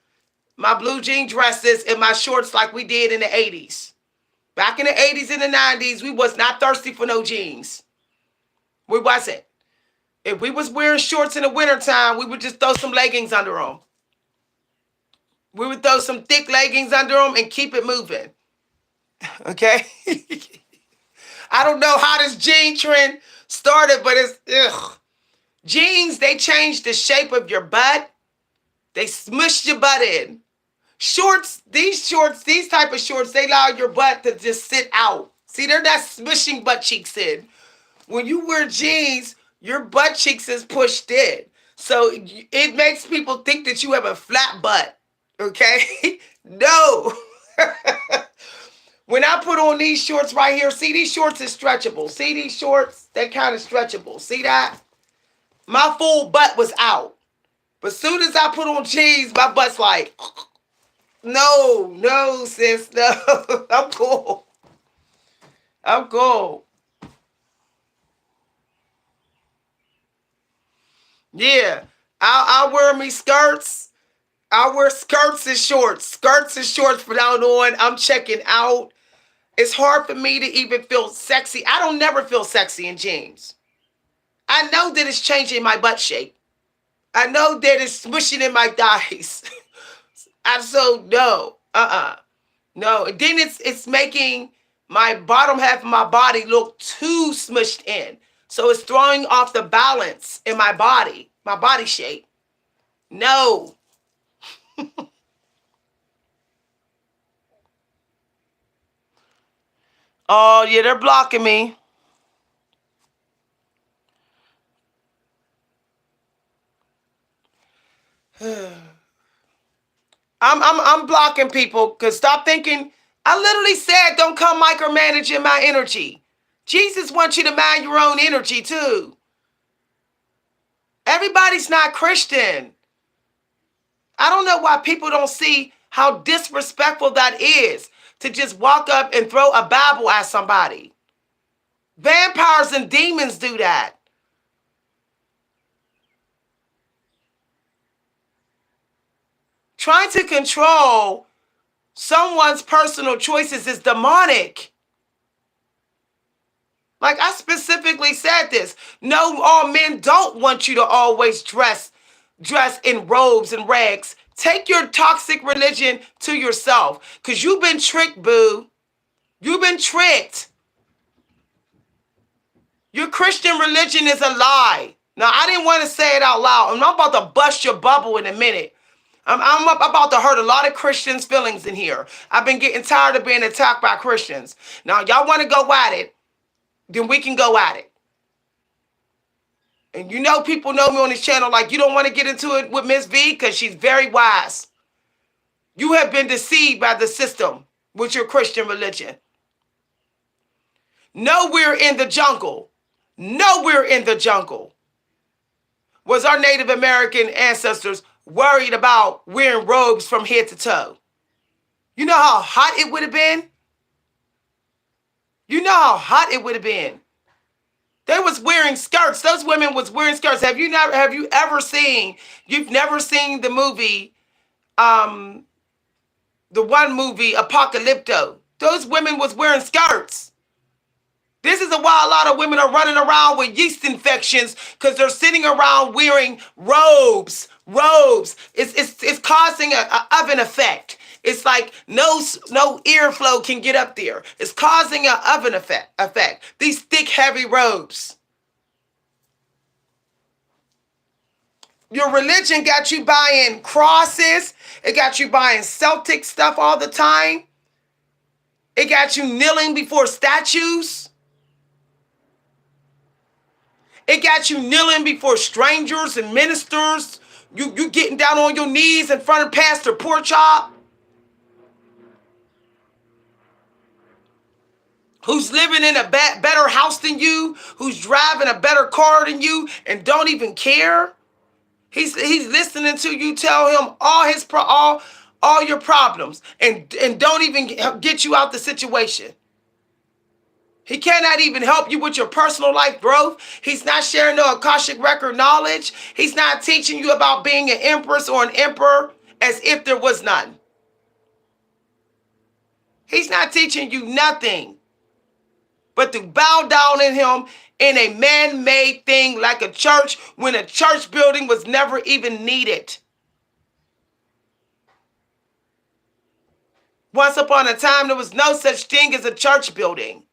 A: my blue jean dresses, and my shorts like we did in the 80s. Back in the 80s and the 90s, we was not thirsty for no jeans. We wasn't. If we was wearing shorts in the wintertime, we would just throw some leggings under them. We would throw some thick leggings under them and keep it moving. Okay? I don't know how this jean trend started, but it's, ugh. Jeans, they change the shape of your butt. They smush your butt in. Shorts, these type of shorts, they allow your butt to just sit out. See, they're not smushing butt cheeks in. When you wear jeans, your butt cheeks is pushed in. So it makes people think that you have a flat butt. Okay? No. When I put on these shorts right here, see, these shorts is stretchable. See these shorts? They're kind of stretchable. See that? My full butt was out. But soon as I put on jeans, my butt's like, no, sis, no. I'm cool. I'm cool. Yeah. I'll wear me skirts. I'll wear skirts and shorts. Skirts and shorts from now on. I'm checking out. It's hard for me to even feel sexy. I don't never feel sexy in jeans. I know that it's changing my butt shape. I know that it's smushing in my thighs. So no. No. And then it's making my bottom half of my body look too smushed in. So it's throwing off the balance in my body shape. No. Oh, yeah, they're blocking me. I'm blocking people because stop thinking. I literally said don't come micromanaging my energy. Jesus wants you to mind your own energy too. Everybody's not Christian. I don't know why people don't see how disrespectful that is to just walk up and throw a Bible at somebody. Vampires and demons do that. Trying to control someone's personal choices is demonic. Like I specifically said this. No, all men don't want you to always dress in robes and rags. Take your toxic religion to yourself. Because you've been tricked, boo. You've been tricked. Your Christian religion is a lie. Now, I didn't want to say it out loud. I'm about to bust your bubble in a minute. I'm about to hurt a lot of Christians' feelings in here. I've been getting tired of being attacked by Christians. Now, y'all want to go at it, then we can go at it. And you know people know me on this channel like you don't want to get into it with Miss V because she's very wise. You have been deceived by the system with your Christian religion. Nowhere in the jungle was our Native American ancestors worried about wearing robes from head to toe. You know how hot it would have been? They was wearing skirts. Those women was wearing skirts. Have you ever seen, you've never seen the movie, the one movie, Apocalypto. Those women was wearing skirts. This is why a lot of women are running around with yeast infections because they're sitting around wearing robes. It's causing an oven effect. It's like no airflow can get up there. It's causing an oven effect. These thick, heavy robes. Your religion got you buying crosses. It got you buying Celtic stuff all the time. It got you kneeling before statues. It got you kneeling before strangers and ministers. You getting down on your knees in front of Pastor Porkchop, who's living in a better house than you, who's driving a better car than you, and don't even care. He's listening to you tell him all your problems and don't even get you out the situation. He cannot even help you with your personal life growth. He's not sharing no Akashic record knowledge. He's not teaching you about being an empress or an emperor as if there was none. He's not teaching you nothing but to bow down in him in a man-made thing like a church when a church building was never even needed. Once upon a time, there was no such thing as a church building.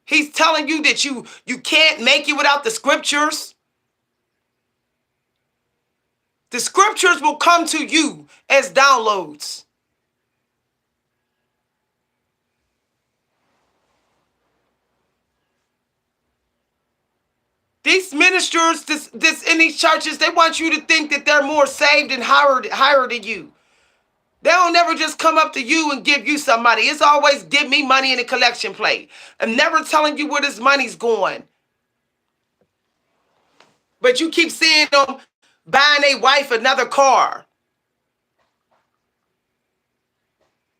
A: He's telling you that you can't make it without the scriptures. The scriptures will come to you as downloads. These ministers this in these churches, they want you to think that they're more saved and higher than you. They don't never just come up to you and give you some money. It's always give me money in a collection plate. I'm never telling you where this money's going. But you keep seeing them buying a wife another car.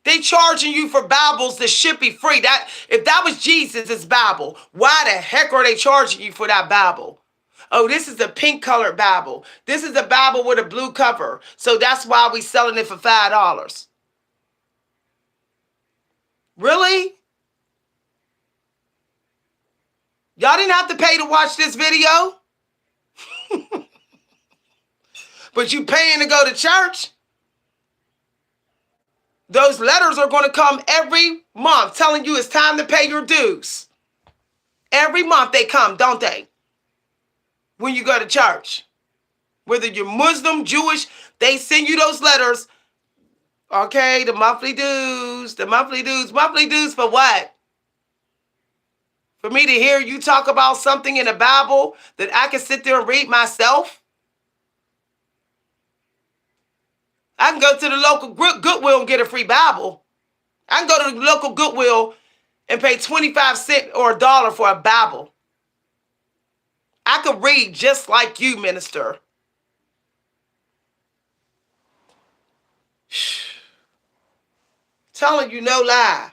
A: They charging you for Bibles that should be free. That if that was Jesus' Bible, why the heck are they charging you for that Bible? Oh, this is a pink colored Bible. This is a Bible with a blue cover. So that's why we selling it for $5. Really? Y'all didn't have to pay to watch this video? But you paying to go to church? Those letters are going to come every month telling you it's time to pay your dues. Every month they come, don't they? When you go to church. Whether you're Muslim, Jewish, they send you those letters. Okay, the monthly dues, Monthly dues for what? For me to hear you talk about something in the Bible that I can sit there and read myself? I can go to the local Goodwill and get a free Bible. I can go to the local Goodwill and pay 25 cents or $1 for a Bible. I could read just like you, minister. Telling you no lie.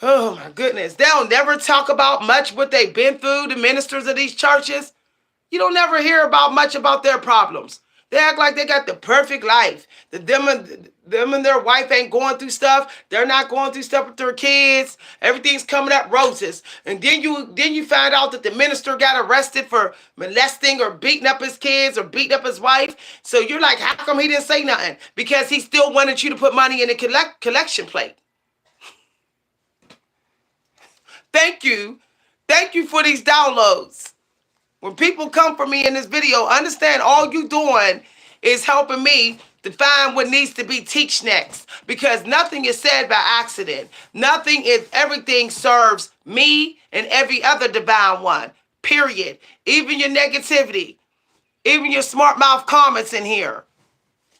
A: Oh my goodness. They'll never talk about much what they've been through, the ministers of these churches. You don't never hear about much about their problems. They act like they got the perfect life. That them and their wife ain't going through stuff. They're not going through stuff with their kids. Everything's coming up roses. And then you find out that the minister got arrested for molesting or beating up his kids or beating up his wife. So you're like, how come he didn't say nothing? Because he still wanted you to put money in the collection plate. Thank you. Thank you for these downloads. When people come for me in this video, understand all you doing is helping me to find what needs to be teach next. Because nothing is said by accident. Everything serves me and every other divine one. Period. Even your negativity. Even your smart mouth comments in here.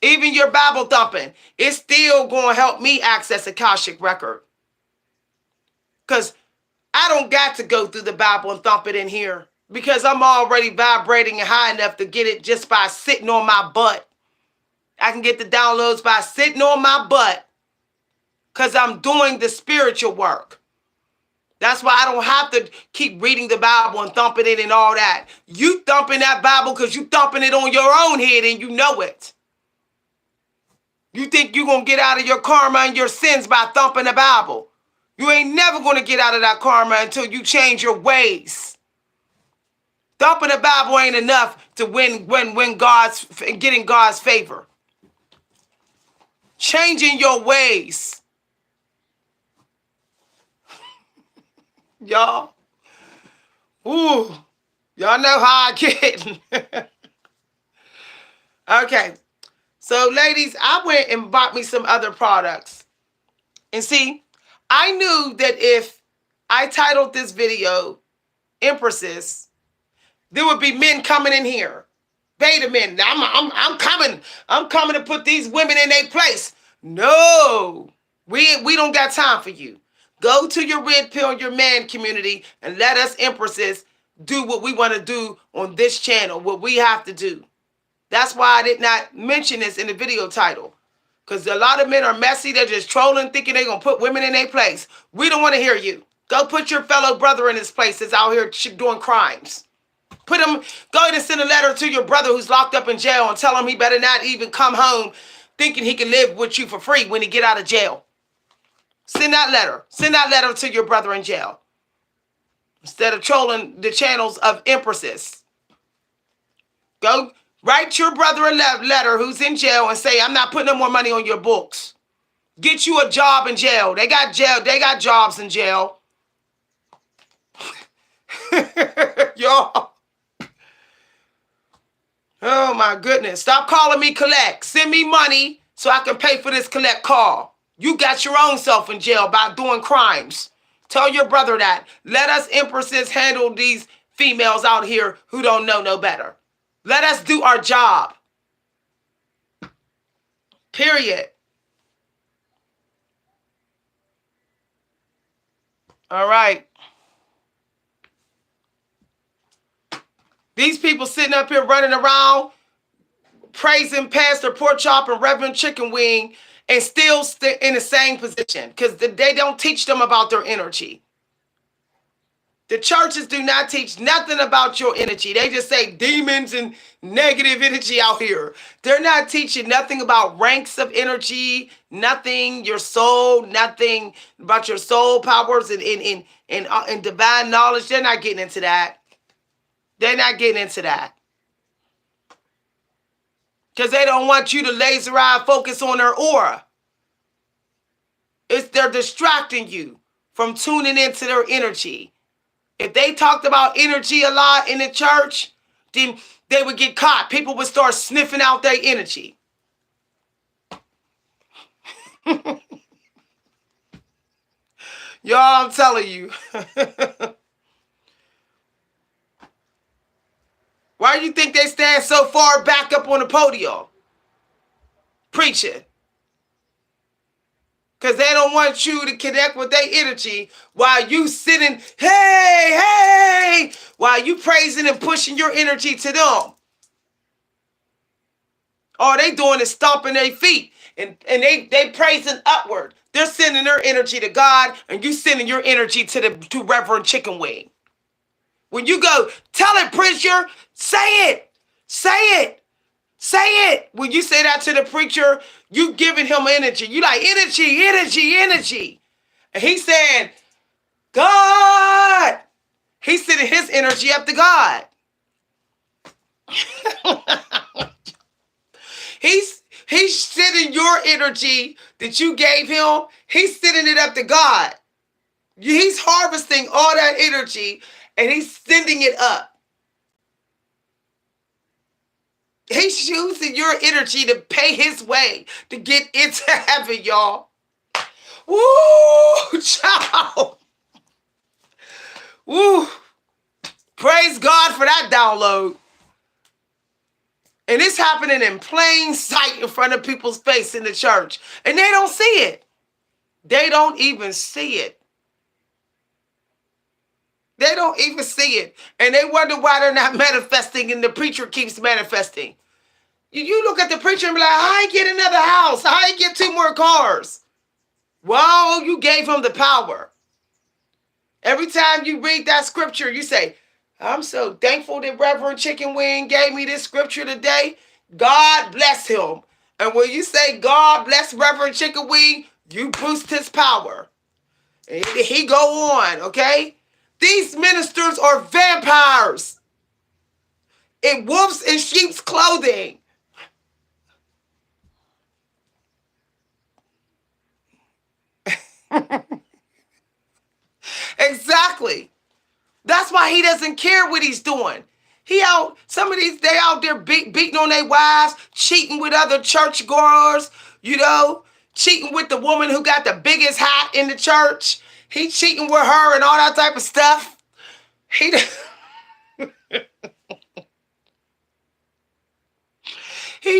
A: Even your Bible thumping. It's still going to help me access Akashic record. Because I don't got to go through the Bible and thump it in here. Because I'm already vibrating and high enough to get it just by sitting on my butt. I can get the downloads by sitting on my butt. Because I'm doing the spiritual work. That's why I don't have to keep reading the Bible and thumping it and all that. You thumping that Bible because you thumping it on your own head and you know it. You think you're going to get out of your karma and your sins by thumping the Bible. You ain't never going to get out of that karma until you change your ways. Thumping the Bible ain't enough to win getting God's favor. Changing your ways. Y'all. Ooh. Y'all know how I get. Okay. So, ladies, I went and bought me some other products. And see, I knew that if I titled this video, Empresses, there would be men coming in here. Beta men. I'm coming to put these women in their place. No. We don't got time for you. Go to your red pill, your man community, and let us empresses do what we want to do on this channel, what we have to do. That's why I did not mention this in the video title. Because a lot of men are messy. They're just trolling, thinking they're going to put women in their place. We don't want to hear you. Go put your fellow brother in his place that's out here doing crimes. Put him, go ahead and send a letter to your brother who's locked up in jail and tell him he better not even come home thinking he can live with you for free when he get out of jail. Send that letter. Send that letter to your brother in jail. Instead of trolling the channels of empresses. Go write your brother a letter who's in jail and say, I'm not putting no more money on your books. Get you a job in jail. They got jobs in jail. Y'all. Oh my goodness. Stop calling me collect. Send me money so I can pay for this collect call. You got your own self in jail by doing crimes. Tell your brother that. Let us empresses handle these females out here who don't know no better. Let us do our job. Period. All right. These people sitting up here running around praising Pastor Pork Chop and Reverend Chicken Wing and still in the same position because they don't teach them about their energy. The churches do not teach nothing about your energy. They just say demons and negative energy out here. They're not teaching nothing about ranks of energy, nothing, your soul, nothing about your soul powers and divine knowledge. They're not getting into that. They're not getting into that. Because they don't want you to laser eye focus on their aura. They're distracting you from tuning into their energy. If they talked about energy a lot in the church, then they would get caught. People would start sniffing out their energy. Y'all, I'm telling you. Why do you think they stand so far back up on the podium? Preaching. Because they don't want you to connect with their energy while you sitting, hey, while you praising and pushing your energy to them. All they doing is stomping their feet and they praising upward. They're sending their energy to God and you sending your energy to Reverend Chicken Wing. When you go, tell it, preacher, say it, say it. Say it. When you say that to the preacher, you giving him energy. You like energy. And he's saying, God. He's sending his energy up to God. He's sending your energy that you gave him. He's sending it up to God. He's harvesting all that energy and he's sending it up. He's using your energy to pay his way to get into heaven, y'all. Woo, child. Woo. Praise God for that download. And it's happening in plain sight in front of people's face in the church. And they don't see it. They don't even see it. They don't even see it. And they wonder why they're not manifesting and the preacher keeps manifesting. You look at the preacher and be like, I get another house. I get 2 more cars. Well, you gave him the power. Every time you read that scripture, you say, I'm so thankful that Reverend Chicken Wing gave me this scripture today. God bless him. And when you say God bless Reverend Chicken Wing, you boost his power. And he go on, okay? These ministers are vampires in wolves in sheep's clothing. Exactly. That's why he doesn't care what he's doing. They out there beating on their wives, cheating with other churchgoers, cheating with the woman who got the biggest hat in the church. He cheating with her and all that type of stuff. He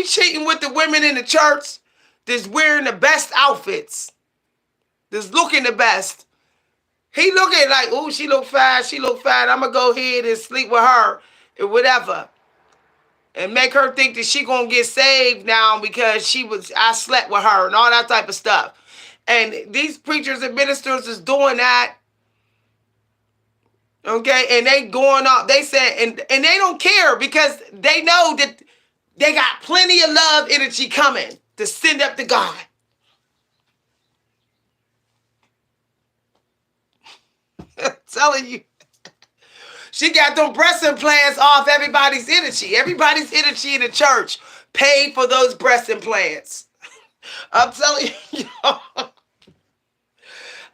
A: cheating with the women in the church that's wearing the best outfits, that's looking the best. He looking like, oh, she look fine, she look fine. I'm gonna go ahead and sleep with her or whatever. And make her think that she gonna get saved now because I slept with her and all that type of stuff. And these preachers and ministers is doing that, okay? And they going up, they said, and they don't care because they know that they got plenty of love energy coming to send up to God. I'm telling you. She got them breast implants off everybody's energy. Everybody's energy in the church paid for those breast implants. I'm telling you.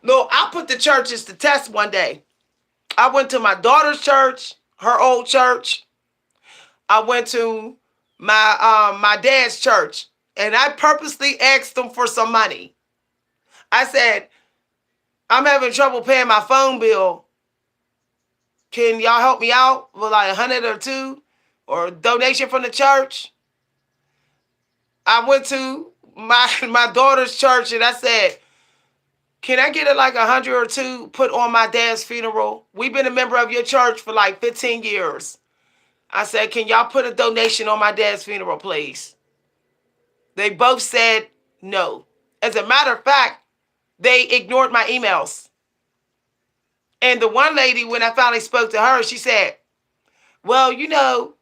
A: No, I put the churches to test one day. I went to my daughter's church, her old church. I went to my dad's church, and I purposely asked them for some money. I said, I'm having trouble paying my phone bill. Can y'all help me out with like 100 or two or a donation from the church? I went to my daughter's church and I said, can I get it like 100 or two put on my dad's funeral? We've been a member of your church for like 15 years. I said, can y'all put a donation on my dad's funeral, please? They both said no. As a matter of fact, they ignored my emails. And the one lady, when I finally spoke to her, she said, well, you know,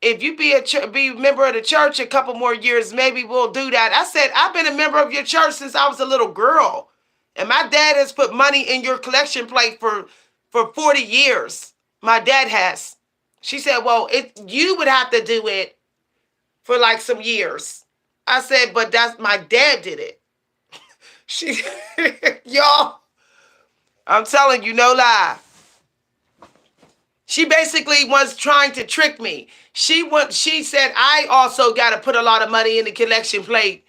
A: if you be a member of the church a couple more years, maybe we'll do that. I said, I've been a member of your church since I was a little girl. And my dad has put money in your collection plate for 40 years. My dad has. She said, well, you would have to do it for like some years. I said, but that's my dad did it. She, y'all, I'm telling you, no lie. She basically was trying to trick me. She said, I also got to put a lot of money in the collection plate.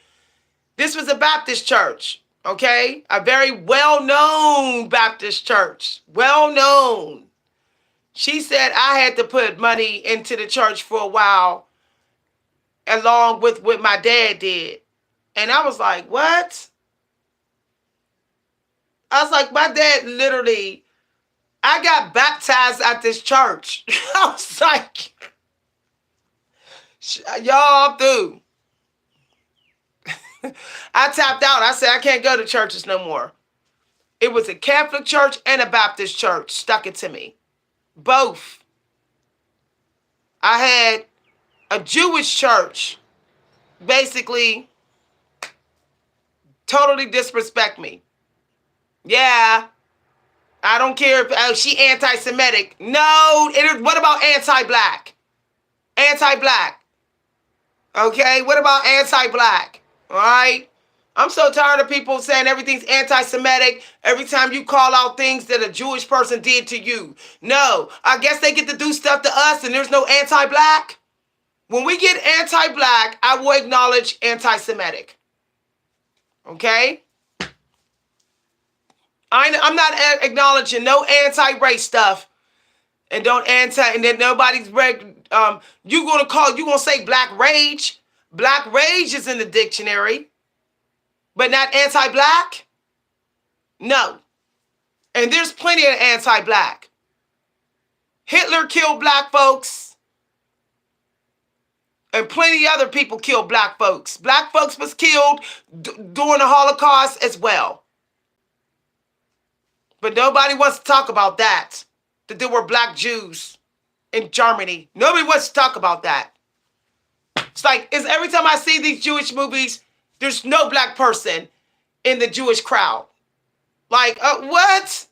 A: This was a Baptist church, okay? A very well-known Baptist church. Well-known. She said I had to put money into the church for a while along with what my dad did. And I was like, what? I was like, my dad literally, I got baptized at this church. I was like, y'all through. I tapped out. I said, I can't go to churches no more. It was a Catholic church and a Baptist church stuck it to me. Both. I had a Jewish church basically totally disrespect me. Yeah. I don't care if she anti-Semitic. No. What about anti-black? Anti-black. Okay? What about anti-black? All right? I'm so tired of people saying everything's anti-Semitic every time you call out things that a Jewish person did to you. No. I guess they get to do stuff to us and there's no anti-black. When we get anti-black, I will acknowledge anti-Semitic. Okay? I'm not acknowledging no anti-race stuff. And and then nobody's you gonna say black rage. Black rage is in the dictionary, but not anti-black? No. And there's plenty of anti-black. Hitler killed black folks. And plenty of other people killed black folks. Black folks was killed during the Holocaust as well. But nobody wants to talk about that. That there were black Jews in Germany. Nobody wants to talk about that. It's like, every time I see these Jewish movies, there's no black person in the Jewish crowd. Like, what?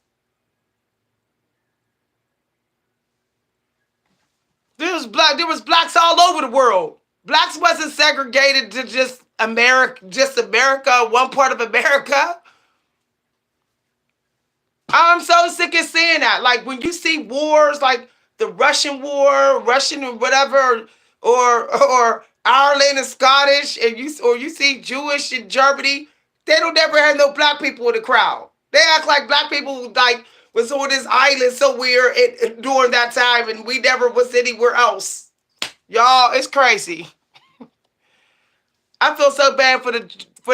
A: There was blacks all over the world. Blacks wasn't segregated to just America, one part of America. I'm so sick of seeing that. Like when you see wars like the Russian war, Russian or whatever, or Ireland and Scottish, and you see Jewish in Germany, they don't never have no black people in the crowd. They act like black people like was on this island somewhere during that time, and we never was anywhere else. Y'all, it's crazy. I feel so bad for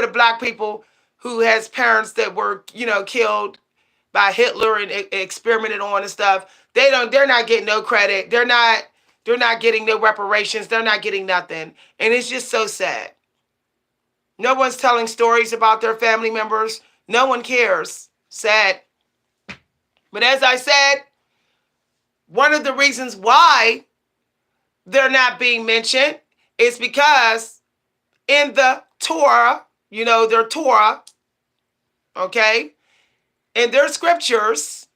A: the black people who has parents that were, killed by Hitler and experimented on and stuff. They're not getting no credit. They're not getting no reparations. They're not getting nothing. And it's just so sad. No one's telling stories about their family members. No one cares. Sad. But as I said, one of the reasons why they're not being mentioned is because in the Torah, their Torah, okay, in their scriptures,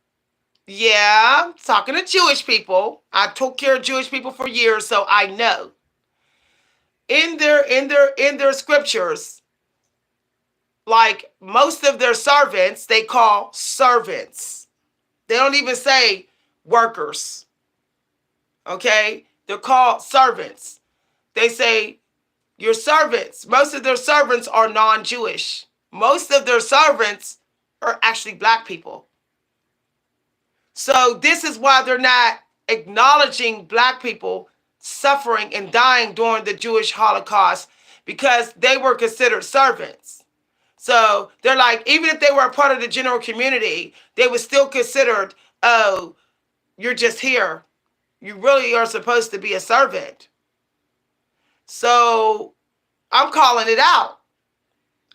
A: yeah, I'm talking to Jewish people. I took care of Jewish people for years, so I know. In their scriptures, like most of their servants, they call servants. They don't even say workers. Okay? They're called servants. They say your servants. Most of their servants are non-Jewish. Most of their servants are actually black people. So this is why they're not acknowledging black people suffering and dying during the Jewish Holocaust, because they were considered servants. So they're like, even if they were a part of the general community, they were still considered, oh, you're just here. You really are supposed to be a servant. So I'm calling it out.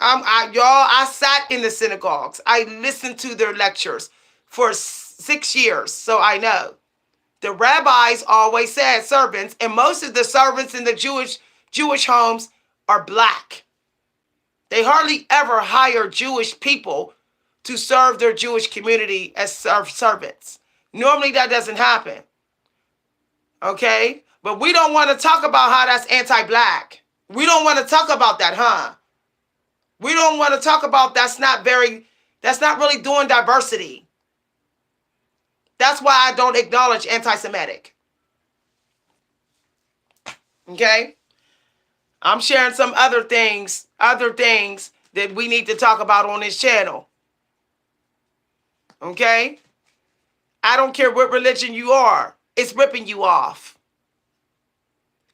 A: I sat in the synagogues. I listened to their lectures for 6 years, so I know. The rabbis always said servants, and most of the servants in the Jewish homes are black. They hardly ever hire Jewish people to serve their Jewish community as servants. Normally that doesn't happen. Okay? But we don't want to talk about how that's anti-black. We don't want to talk about that, huh? We don't want to talk about that's not really doing diversity. That's why I don't acknowledge anti-Semitic. Okay? I'm sharing some other things that we need to talk about on this channel. Okay? I don't care what religion you are. It's ripping you off.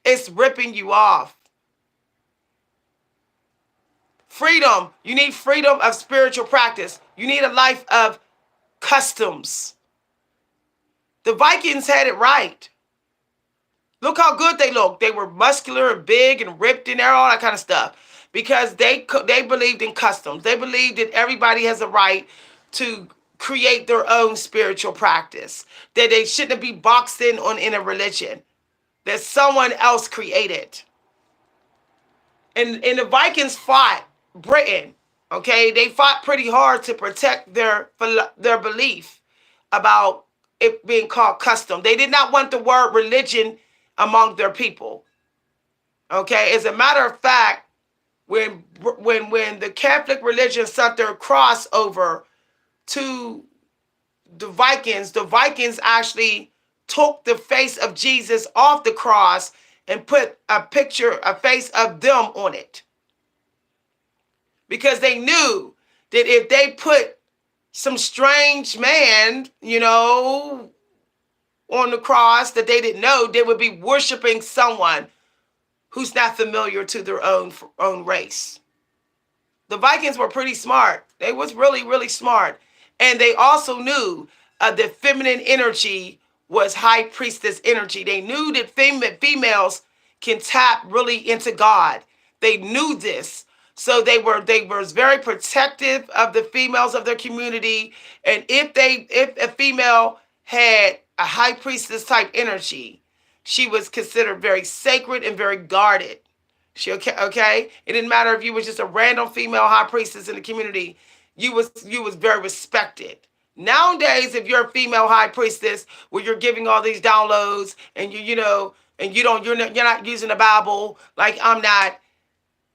A: It's ripping you off. Freedom. You need freedom of spiritual practice. You need a life of customs. The Vikings had it right. Look how good they look. They were muscular and big and ripped and all that kind of stuff, because they believed in customs. They believed that everybody has a right to create their own spiritual practice, that they shouldn't be boxed in a religion that someone else created. And the Vikings fought Britain. Okay, they fought pretty hard to protect their belief about it being called custom. They did not want the word religion among their people. Okay, as a matter of fact, when the Catholic religion sent their cross over to the Vikings actually took the face of Jesus off the cross and put a face of them on it. Because they knew that if they put some strange man, on the cross that they didn't know, they would be worshiping someone who's not familiar to their own race. The Vikings were pretty smart. They was really, really smart. And they also knew that feminine energy was high priestess energy. They knew that females can tap really into God. They knew this. So they were very protective of the females of their community. And if a female had a high priestess type energy, she was considered very sacred and very guarded. Okay? It didn't matter if you were just a random female high priestess in the community. You was very respected. Nowadays, if you're a female high priestess where you're giving all these downloads and you're not using the Bible like I'm not,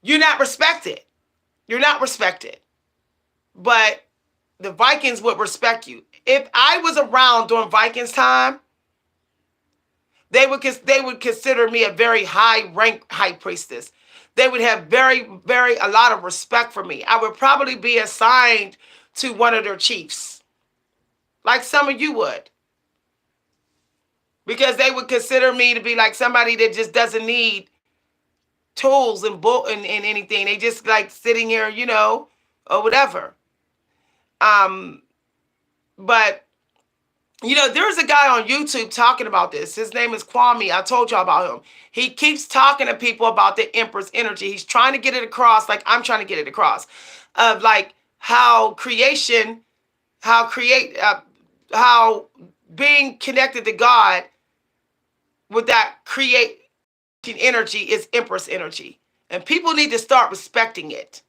A: you're not respected. You're not respected. But the Vikings would respect you. If I was around during Vikings time, they would consider me a very high rank high priestess. They would have a lot of respect for me. I would probably be assigned to one of their chiefs, like some of you would, because they would consider me to be like somebody that just doesn't need tools and anything. They just like sitting here, or whatever. But you know, there's a guy on YouTube talking about this. His name is Kwame. I told y'all about him. He keeps talking to people about the Empress energy. He's trying to get it across, like I'm trying to get it across, of like how creation, how being connected to God with that creating energy is Empress energy, and people need to start respecting it.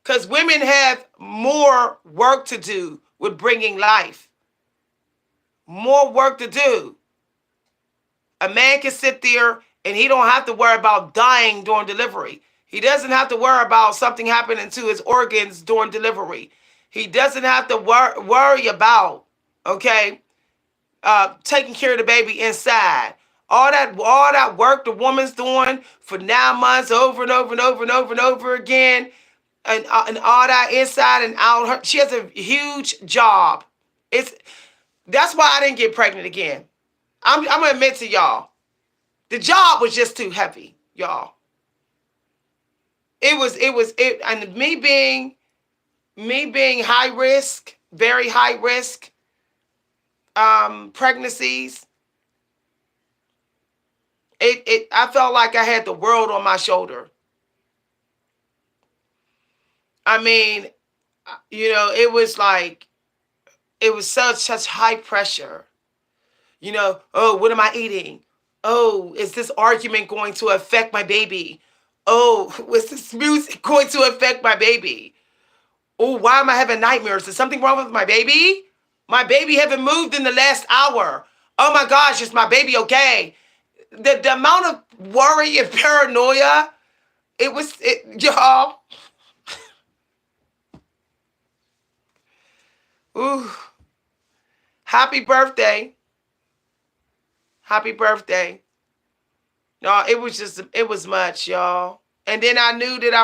A: Because women have more work to do with bringing life, more work to do. A man can sit there and he don't have to worry about dying during delivery. He doesn't have to worry about something happening to his organs during delivery. He doesn't have to worry about, okay, taking care of the baby inside. All that work the woman's doing for 9 months over and over and over and over and over again, and all that inside and out. She has a huge job. That's why I didn't get pregnant again. I'm gonna admit to y'all, the job was just too heavy, y'all. And me being high risk, very high risk pregnancies. I felt like I had the world on my shoulder. I mean, you know, it was such high pressure. You know, oh, what am I eating? Oh, is this argument going to affect my baby? Oh, is this music going to affect my baby? Oh, why am I having nightmares? Is something wrong with my baby? My baby haven't moved in the last hour. Oh my gosh, is my baby okay? The amount of worry and paranoia, y'all. Ooh, happy birthday. Happy birthday. No, it was much, y'all. And then I knew that I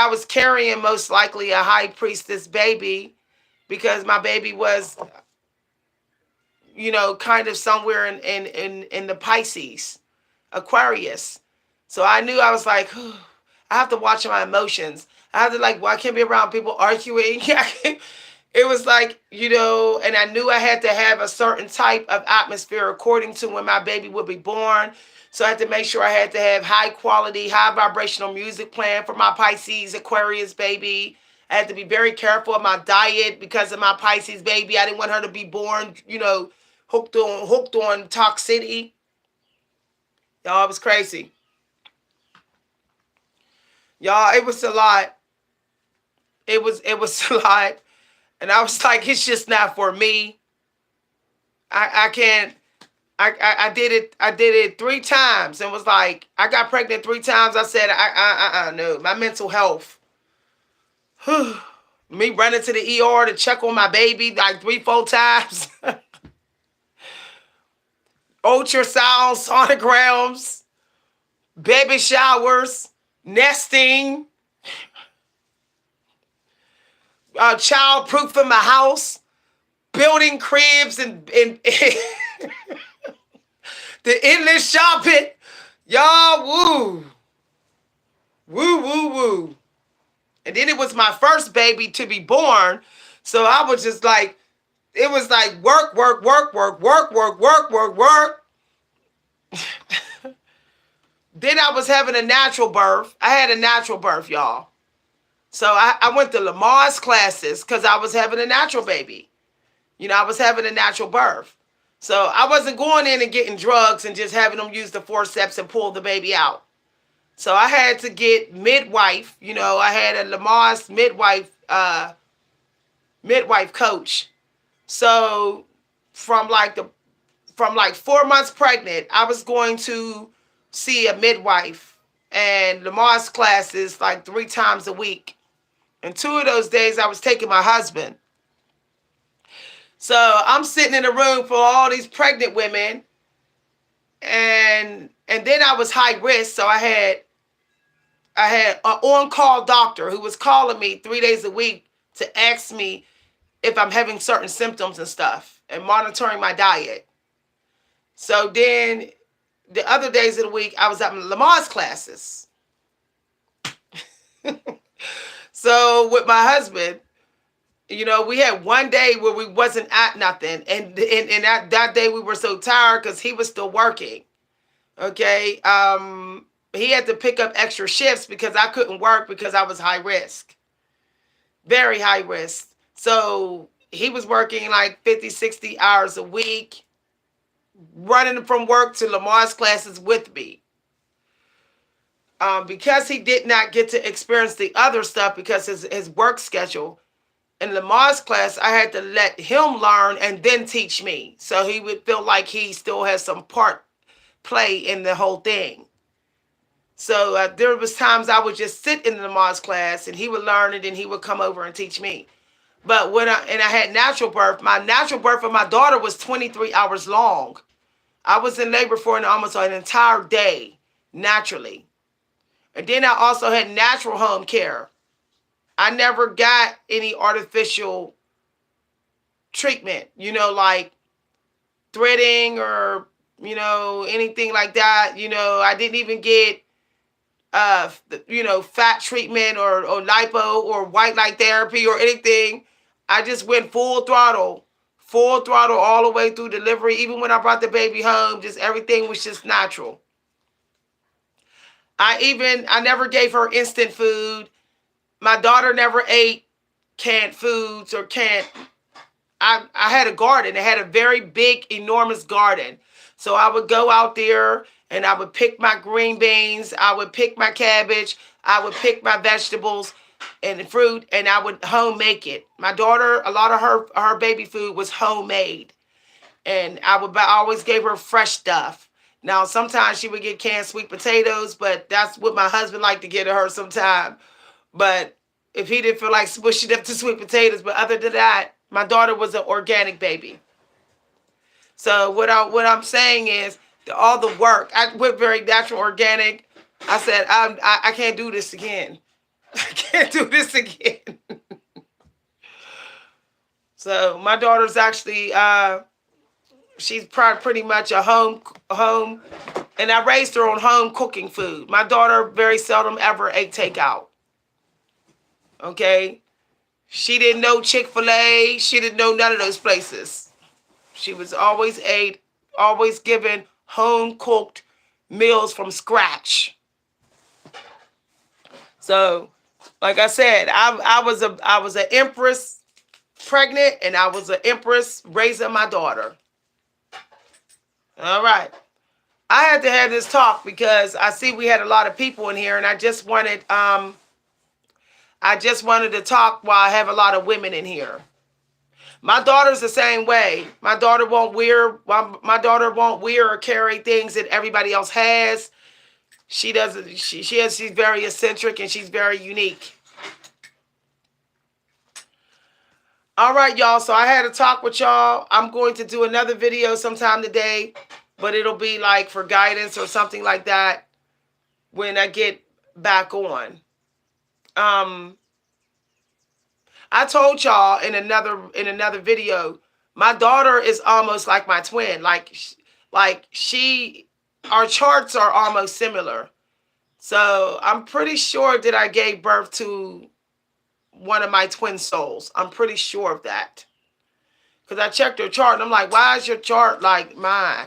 A: was carrying most likely a high priestess baby because my baby was, you know, kind of somewhere in the Pisces, Aquarius. So I knew I was like, I have to watch my emotions. I have to like, well, I can't be around people arguing. It was like, you know, and I knew I had to have a certain type of atmosphere according to when my baby would be born. So I had to make sure I had to have high quality, high vibrational music playing for my Pisces Aquarius baby. I had to be very careful of my diet because of my Pisces baby. I didn't want her to be born, you know, hooked on toxicity. Y'all, it was crazy. Y'all, it was a lot. It was a lot. And I was like, it's just not for me. I can't. I did it 3 times and was like, I got pregnant 3 times. I said, I no, my mental health. Me running to the ER to check on my baby like 3, 4 times. Ultrasounds, sonograms, baby showers, nesting, child proof in my house, building cribs and the endless shopping. Y'all, woo. Woo, woo, woo. And then it was my first baby to be born. So I was just like, it was like work, work, work, work, work, work, work, work, work. Then I was having a natural birth. I had a natural birth, y'all. So I went to Lamaze classes because I was having a natural baby. You know, I was having a natural birth. So I wasn't going in and getting drugs and just having them use the forceps and pull the baby out. So I had to get midwife. You know, I had a Lamaze midwife coach. So from like 4 months pregnant, I was going to see a midwife and Lamaze classes like 3 times a week. And 2 of those days I was taking my husband. So I'm sitting in a room full of all these pregnant women, and then I was high risk, so I had an on-call doctor who was calling me 3 days a week to ask me if I'm having certain symptoms and stuff and monitoring my diet. So then the other days of the week I was at Lamaze classes. So with my husband, we had one day where we wasn't at nothing, and that day we were so tired because he was still working. Okay, he had to pick up extra shifts because I couldn't work because I was high risk, very high risk. So he was working like 50, 60 hours a week, running from work to Lamar's classes with me. Because he did not get to experience the other stuff because his work schedule, in Lamar's class, I had to let him learn and then teach me. So he would feel like he still has some part play in the whole thing. So there was times I would just sit in Lamar's class and he would learn and then he would come over and teach me. But I had natural birth, my natural birth of my daughter was 23 hours long. I was in labor for almost an entire day, naturally. And then I also had natural home care. I never got any artificial treatment, like threading or, anything like that. I didn't even get, fat treatment or lipo or white light therapy or anything. I just went full throttle all the way through delivery. Even when I brought the baby home, just everything was just natural. I never gave her instant food. My daughter never ate canned foods or canned. I had a garden. I had a very big, enormous garden. So I would go out there and I would pick my green beans. I would pick my cabbage. I would pick my vegetables and fruit, and I would home make it. My daughter, a lot of her baby food was homemade, and I always gave her fresh stuff. Now sometimes she would get canned sweet potatoes, but that's what my husband liked to get her sometime. But if he didn't feel like smushing up to sweet potatoes, but other than that, my daughter was an organic baby. So what I'm saying is all the work. I went very natural, organic. I said I can't do this again. I can't do this again. So my daughter's actually she's pretty much a home, and I raised her on home cooking food. My daughter very seldom ever ate takeout. Okay, she didn't know Chick-fil-A. She didn't know none of those places. She was always given home cooked meals from scratch. So, like I said, I was an empress pregnant, and I was an empress raising my daughter. All right. I had to have this talk because I see we had a lot of people in here, and I just wanted to talk while I have a lot of women in here. My daughter's the same way. My daughter won't wear or carry things that everybody else has. She doesn't. She's very eccentric and she's very unique. All right, y'all. So I had a talk with y'all. I'm going to do another video sometime today, but it'll be like for guidance or something like that when I get back on. I told y'all in another video, my daughter is almost like my twin. Our charts are almost similar. So I'm pretty sure that I gave birth to one of my twin souls. I'm pretty sure of that. Because I checked her chart and I'm like, why is your chart like mine?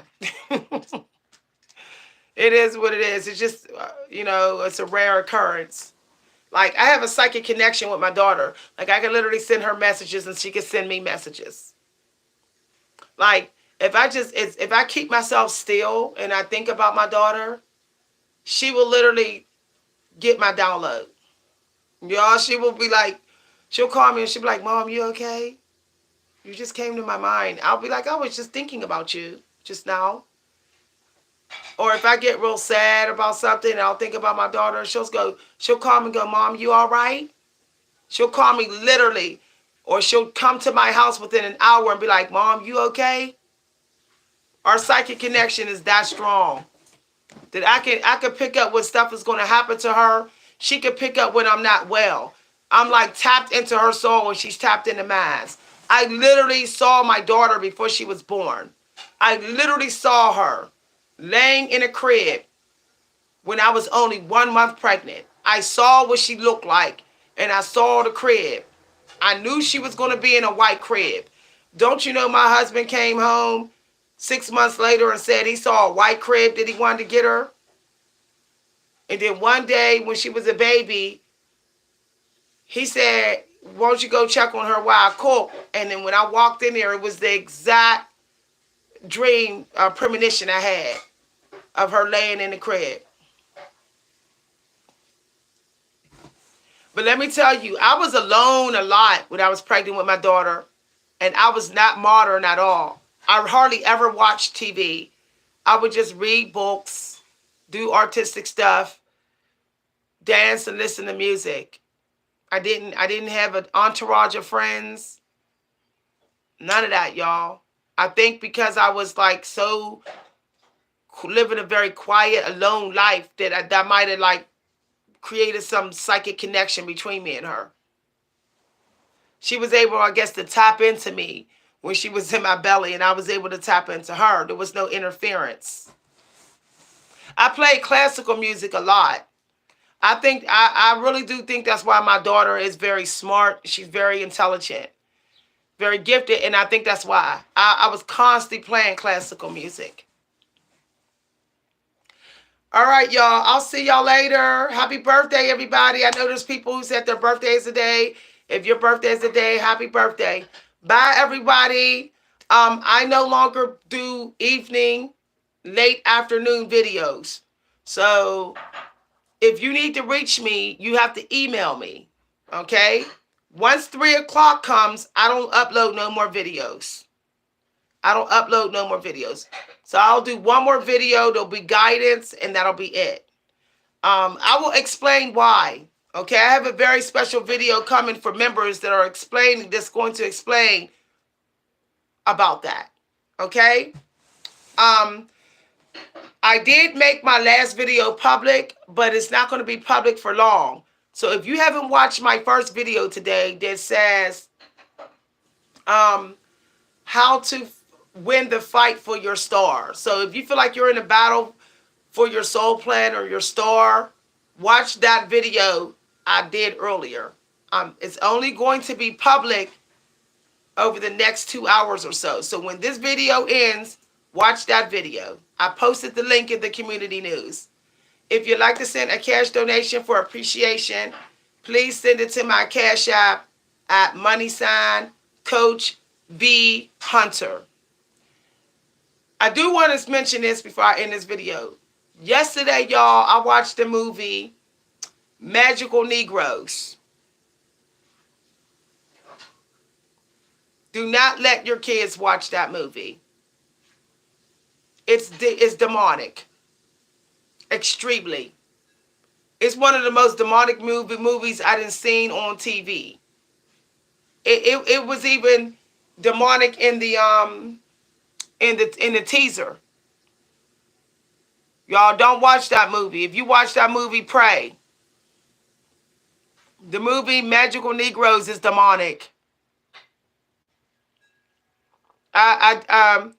A: It is what it is. It's just, it's a rare occurrence. Like, I have a psychic connection with my daughter. Like, I can literally send her messages and she can send me messages. Like, if I keep myself still and I think about my daughter, she will literally get my download. Y'all, she will be like, she'll call me and she'll be like, Mom, you okay? You just came to my mind. I'll be like, I was just thinking about you just now. Or if I get real sad about something and I'll think about my daughter, she'll call me and go, Mom, you all right? She'll call me literally. Or she'll come to my house within an hour and be like, Mom, you okay? Our psychic connection is that strong. That I can pick up when stuff is going to happen to her. She can pick up when I'm not well. I'm like tapped into her soul and she's tapped into mine. I literally saw my daughter before she was born. I literally saw her laying in a crib when I was only 1 month pregnant. I saw what she looked like. and I saw the crib. I knew she was going to be in a white crib. Don't you know my husband came home 6 months later and said he saw a white crib that he wanted to get her? And then one day when she was a baby, he said, won't you go check on her while I cook? And then when I walked in there, it was the exact dream premonition I had of her laying in the crib. But let me tell you, I was alone a lot when I was pregnant with my daughter, and I was not modern at all. I hardly ever watched TV. I would just read books, do artistic stuff, dance and listen to music. I didn't have an entourage of friends. None of that, y'all. I think because I was like so living a very quiet, alone life that might have like created some psychic connection between me and her. She was able, I guess, to tap into me when she was in my belly, and I was able to tap into her. There was no interference. I played classical music a lot. I really do think that's why my daughter is very smart. She's very intelligent, very gifted, and I think that's why. I was constantly playing classical music. All right, y'all. I'll see y'all later. Happy birthday, everybody. I know there's people who said their birthdays today. If your birthday is today, happy birthday. Bye, everybody. I no longer do evening, late afternoon videos. So if you need to reach me, you have to email me. Okay? Once 3 o'clock comes, I don't upload no more videos. So I'll do one more video. There'll be guidance, and that'll be it. I will explain why. Okay, I have a very special video coming for members that are explaining, that's going to explain about that. Okay? I did make my last video public, but it's not going to be public for long. So if you haven't watched my first video today that says how to win the fight for your star. So if you feel like you're in a battle for your soul plan or your star, watch that video I did earlier. It's only going to be public over the next 2 hours or so. So when this video ends, watch that video. I posted the link in the community news. If you'd like to send a cash donation for appreciation, please send it to my Cash App at #Coach V Hunter. I do want to mention this before I end this video. Yesterday, y'all, I watched the movie Magical Negroes. Do not let your kids watch that movie. It's demonic. Extremely. It's one of the most demonic movies I done seen on TV. It was even demonic in the teaser. Y'all don't watch that movie. If you watch that movie, pray. The movie Magical Negroes is demonic. I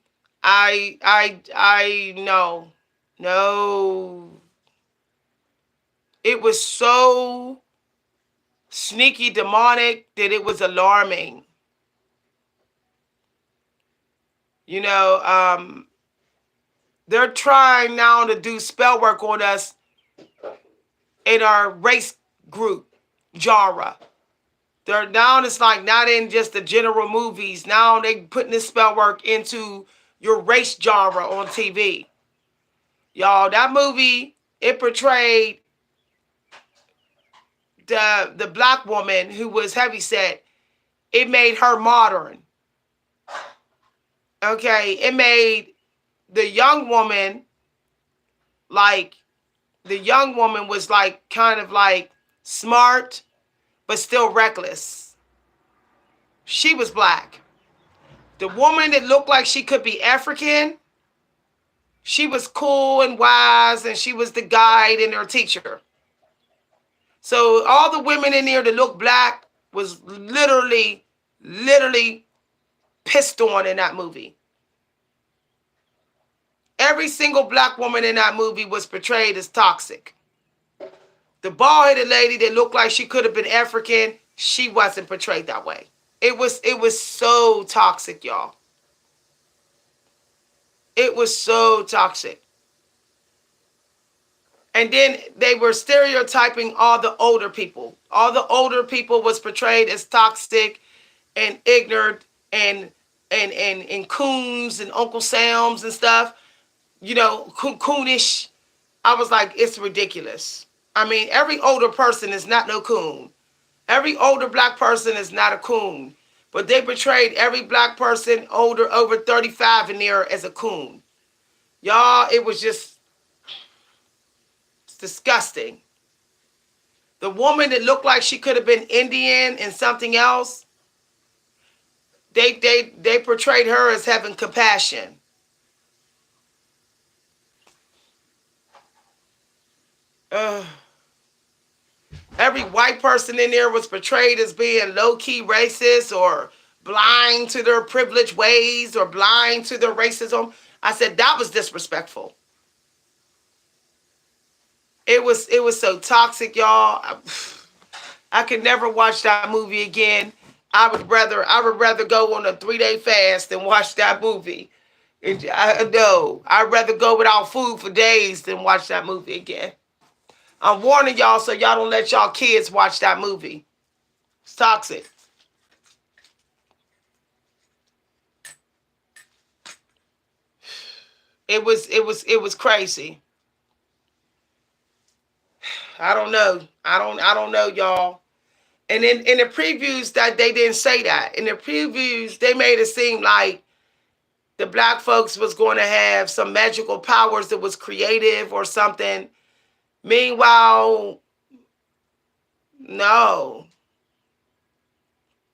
A: no. It was so sneaky demonic that it was alarming. You know, they're trying now to do spell work on us in our race group genre. Now it's like not in just the general movies. Now they putting this spell work into your race genre on TV. Y'all, that movie, it portrayed the black woman who was heavyset. It made her modern. Okay, it made the young woman was like kind of like smart, but still reckless. She was black. The woman that looked like she could be African, she was cool and wise, and she was the guide and her teacher. So all the women in there that looked black was literally pissed on in that movie. Every single black woman in that movie was portrayed as toxic. The bald-headed lady that looked like she could have been African, she wasn't portrayed that way. It was so toxic, y'all. It was so toxic. And then they were stereotyping all the older people. All the older people was portrayed as toxic and ignorant and coons and Uncle Sams and stuff. Coonish. I was like, it's ridiculous. I mean, every older person is not no coon. Every older black person is not a coon. But they portrayed every black person older, over 35 in there as a coon. Y'all, it was just disgusting. The woman that looked like she could have been Indian and something else, they portrayed her as having compassion. Uh, every white person in there was portrayed as being low-key racist or blind to their privileged ways or blind to their racism. I said that was disrespectful. It was so toxic, y'all. I could never watch that movie again. I would rather go on a 3-day fast than watch that movie. No, I'd rather go without food for days than watch that movie again. I'm warning y'all so y'all don't let y'all kids watch that movie. It's toxic. It was crazy. I don't know. I don't know, y'all. And in the previews that they didn't say that. In the previews, they made it seem like the black folks was going to have some magical powers that was creative or something. Meanwhile, no.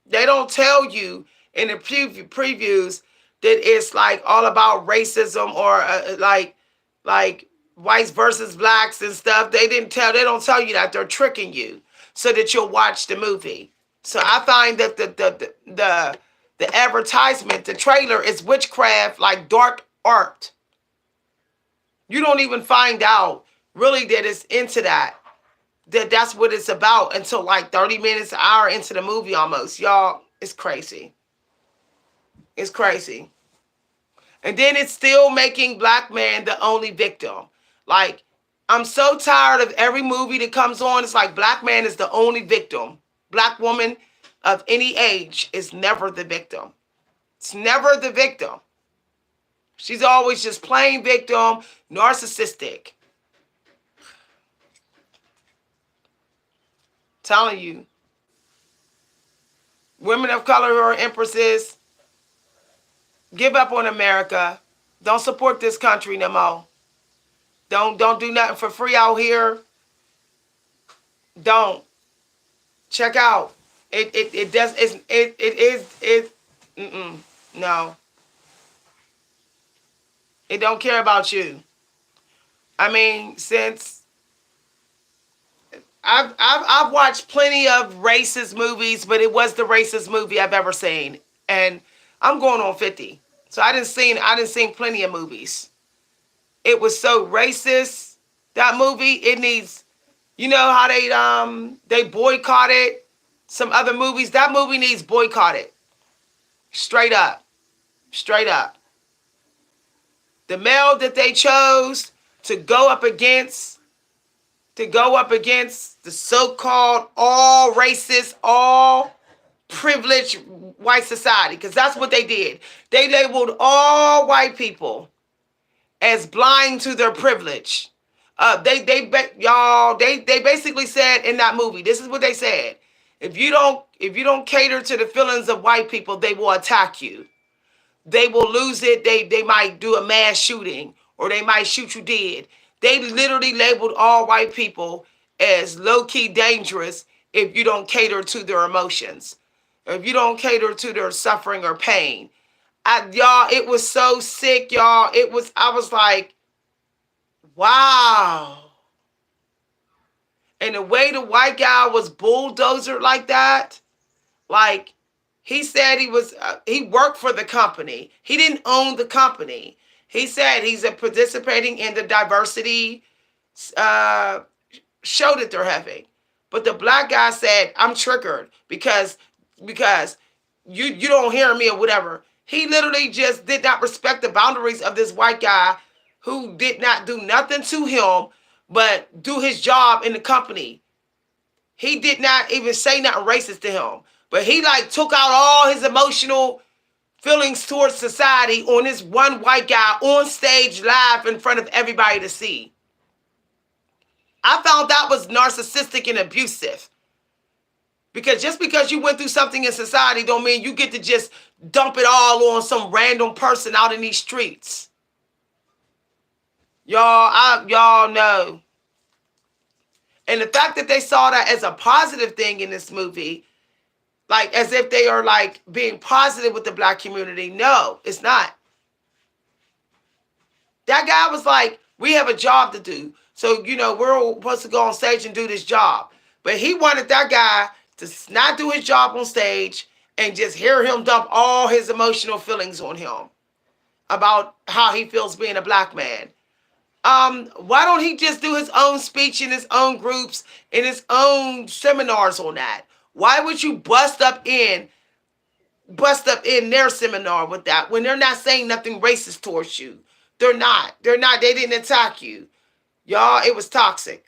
A: They don't tell you in the previews that it's like all about racism or like whites versus blacks and stuff. They don't tell you that. They're tricking you so that you'll watch the movie. So I find that the advertisement, the trailer is witchcraft, like dark art. You don't even find out really that it's into that. That's what it's about until like 30 minutes, an hour into the movie almost. Y'all, it's crazy. It's crazy. And then it's still making black man the only victim. Like, I'm so tired of every movie that comes on. It's like black man is the only victim. Black woman of any age is never the victim. It's never the victim. She's always just plain victim, narcissistic. Telling you. Women of color who are empresses, give up on America. Don't support this country no more. Don't do nothing for free out here. Don't. Check out. It does it no. It don't care about you. I mean, since I've watched plenty of racist movies, but it was the racist movie I've ever seen. And I'm going on 50. So I didn't seen plenty of movies. It was so racist. That movie, it needs, you know how they boycotted some other movies. That movie needs boycotted. Straight up. Straight up. The male that they chose to go up against the so-called all racist, all privileged white society, because that's what they did. They labeled all white people as blind to their privilege. They basically said in that movie, this is what they said: if you don't cater to the feelings of white people, they will attack you. They will lose it. They might do a mass shooting or they might shoot you dead. They literally labeled all white people as low-key dangerous if you don't cater to their emotions, if you don't cater to their suffering or pain. Y'all, it was so sick, y'all. I was like, wow. And the way the white guy was bulldozer like that, like, he said he worked for the company. He didn't own the company. He said he's participating in the diversity show that they're having. But the black guy said, I'm triggered because you don't hear me or whatever. He literally just did not respect the boundaries of this white guy who did not do nothing to him but do his job in the company. He did not even say nothing racist to him. But he like took out all his emotional feelings towards society on this one white guy on stage live in front of everybody to see. I found that was narcissistic and abusive. Because just because you went through something in society don't mean you get to just dump it all on some random person out in these streets. Y'all know. And the fact that they saw that as a positive thing in this movie, like as if they are like being positive with the black community. No, it's not. That guy was like, we have a job to do. So, we're supposed to go on stage and do this job. But he wanted that guy to not do his job on stage and just hear him dump all his emotional feelings on him about how he feels being a black man. Why don't he just do his own speech in his own groups, in his own seminars on that? Why would you bust up in their seminar with that when they're not saying nothing racist towards you? They're not. They didn't attack you. Y'all, it was toxic.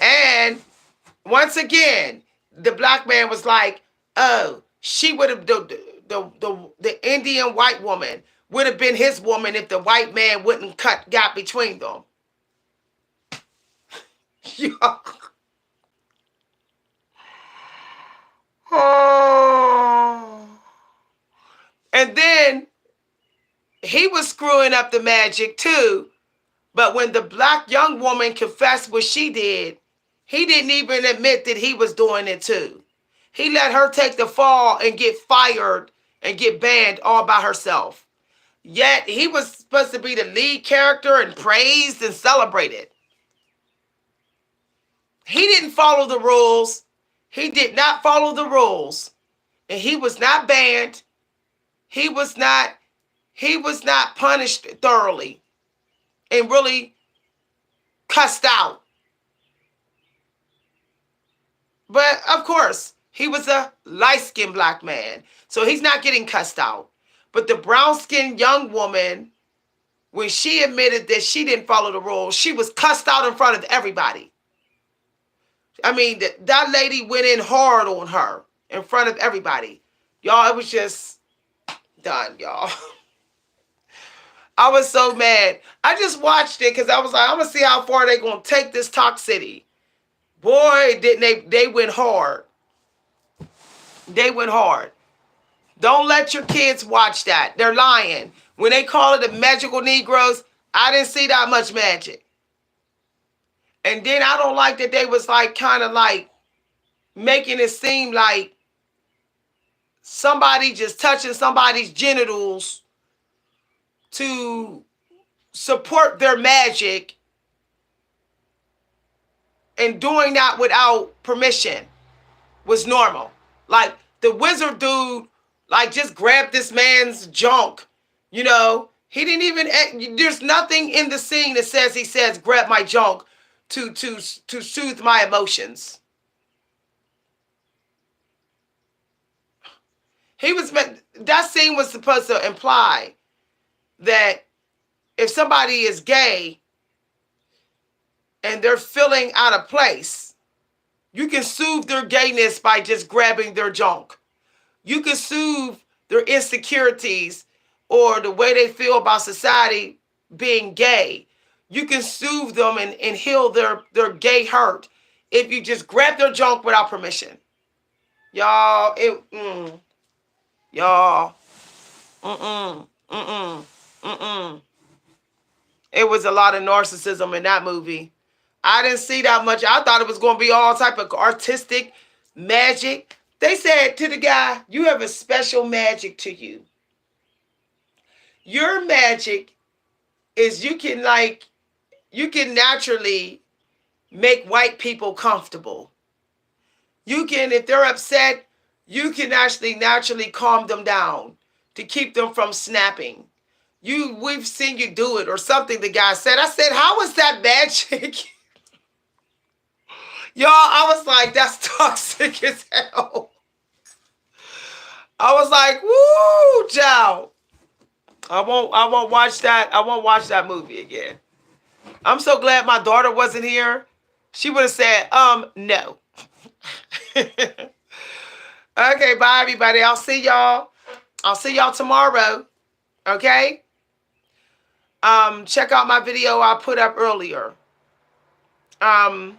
A: And once again, the black man was like, oh, she would have, the Indian white woman would have been his woman if the white man wouldn't got between them. Oh. And then he was screwing up the magic too. But when the black young woman confessed what she did, he didn't even admit that he was doing it too. He let her take the fall and get fired and get banned all by herself. Yet he was supposed to be the lead character and praised and celebrated. He didn't follow the rules. He did not follow the rules. And he was not banned. He was not punished thoroughly and really cussed out. But of course, he was a light-skinned black man, so he's not getting cussed out. But the brown-skinned young woman, when she admitted that she didn't follow the rules, she was cussed out in front of everybody. I mean, that lady went in hard on her in front of everybody. Y'all, it was just done, y'all. I was so mad. I just watched it because I was like, I'm going to see how far they're going to take this toxicity. Boy, didn't they went hard. They went hard. Don't let your kids watch that. They're lying. When they call it the magical Negroes, I didn't see that much magic. And then I don't like that they was like kind of like making it seem like somebody just touching somebody's genitals to support their magic and doing that without permission was normal. Like the wizard dude, like just grabbed this man's junk, He didn't even, there's nothing in the scene that he says, grab my junk to soothe my emotions. That scene was supposed to imply that if somebody is gay and they're feeling out of place, you can soothe their gayness by just grabbing their junk. You can soothe their insecurities or the way they feel about society being gay. You can soothe them and heal their gay hurt if you just grab their junk without permission. Y'all, it was a lot of narcissism in that movie. I didn't see that much. I thought it was going to be all type of artistic magic. They said to the guy, you have a special magic to you. Your magic is you can naturally make white people comfortable. You can, if they're upset, you can actually naturally calm them down to keep them from snapping. We've seen you do it or something, the guy said. I said, how is that magic? Y'all, I was like, that's toxic as hell. I was like, woo, Joe. I won't watch that. I won't watch that movie again. I'm so glad my daughter wasn't here. She would have said, no. Okay, bye everybody. I'll see y'all. I'll see y'all tomorrow. Okay? Check out my video I put up earlier. I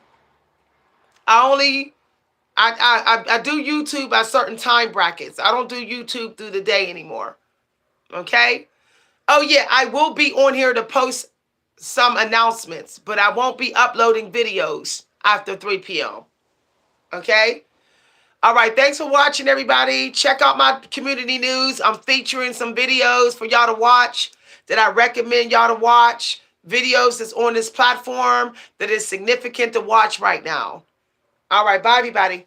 A: do YouTube at certain time brackets. I don't do YouTube through the day anymore. Okay? Oh yeah, I will be on here to post some announcements, but I won't be uploading videos after 3 p.m. Okay? All right, thanks for watching, everybody. Check out my community news. I'm featuring some videos for y'all to watch that I recommend y'all to watch. Videos that's on this platform that is significant to watch right now. All right, bye, everybody.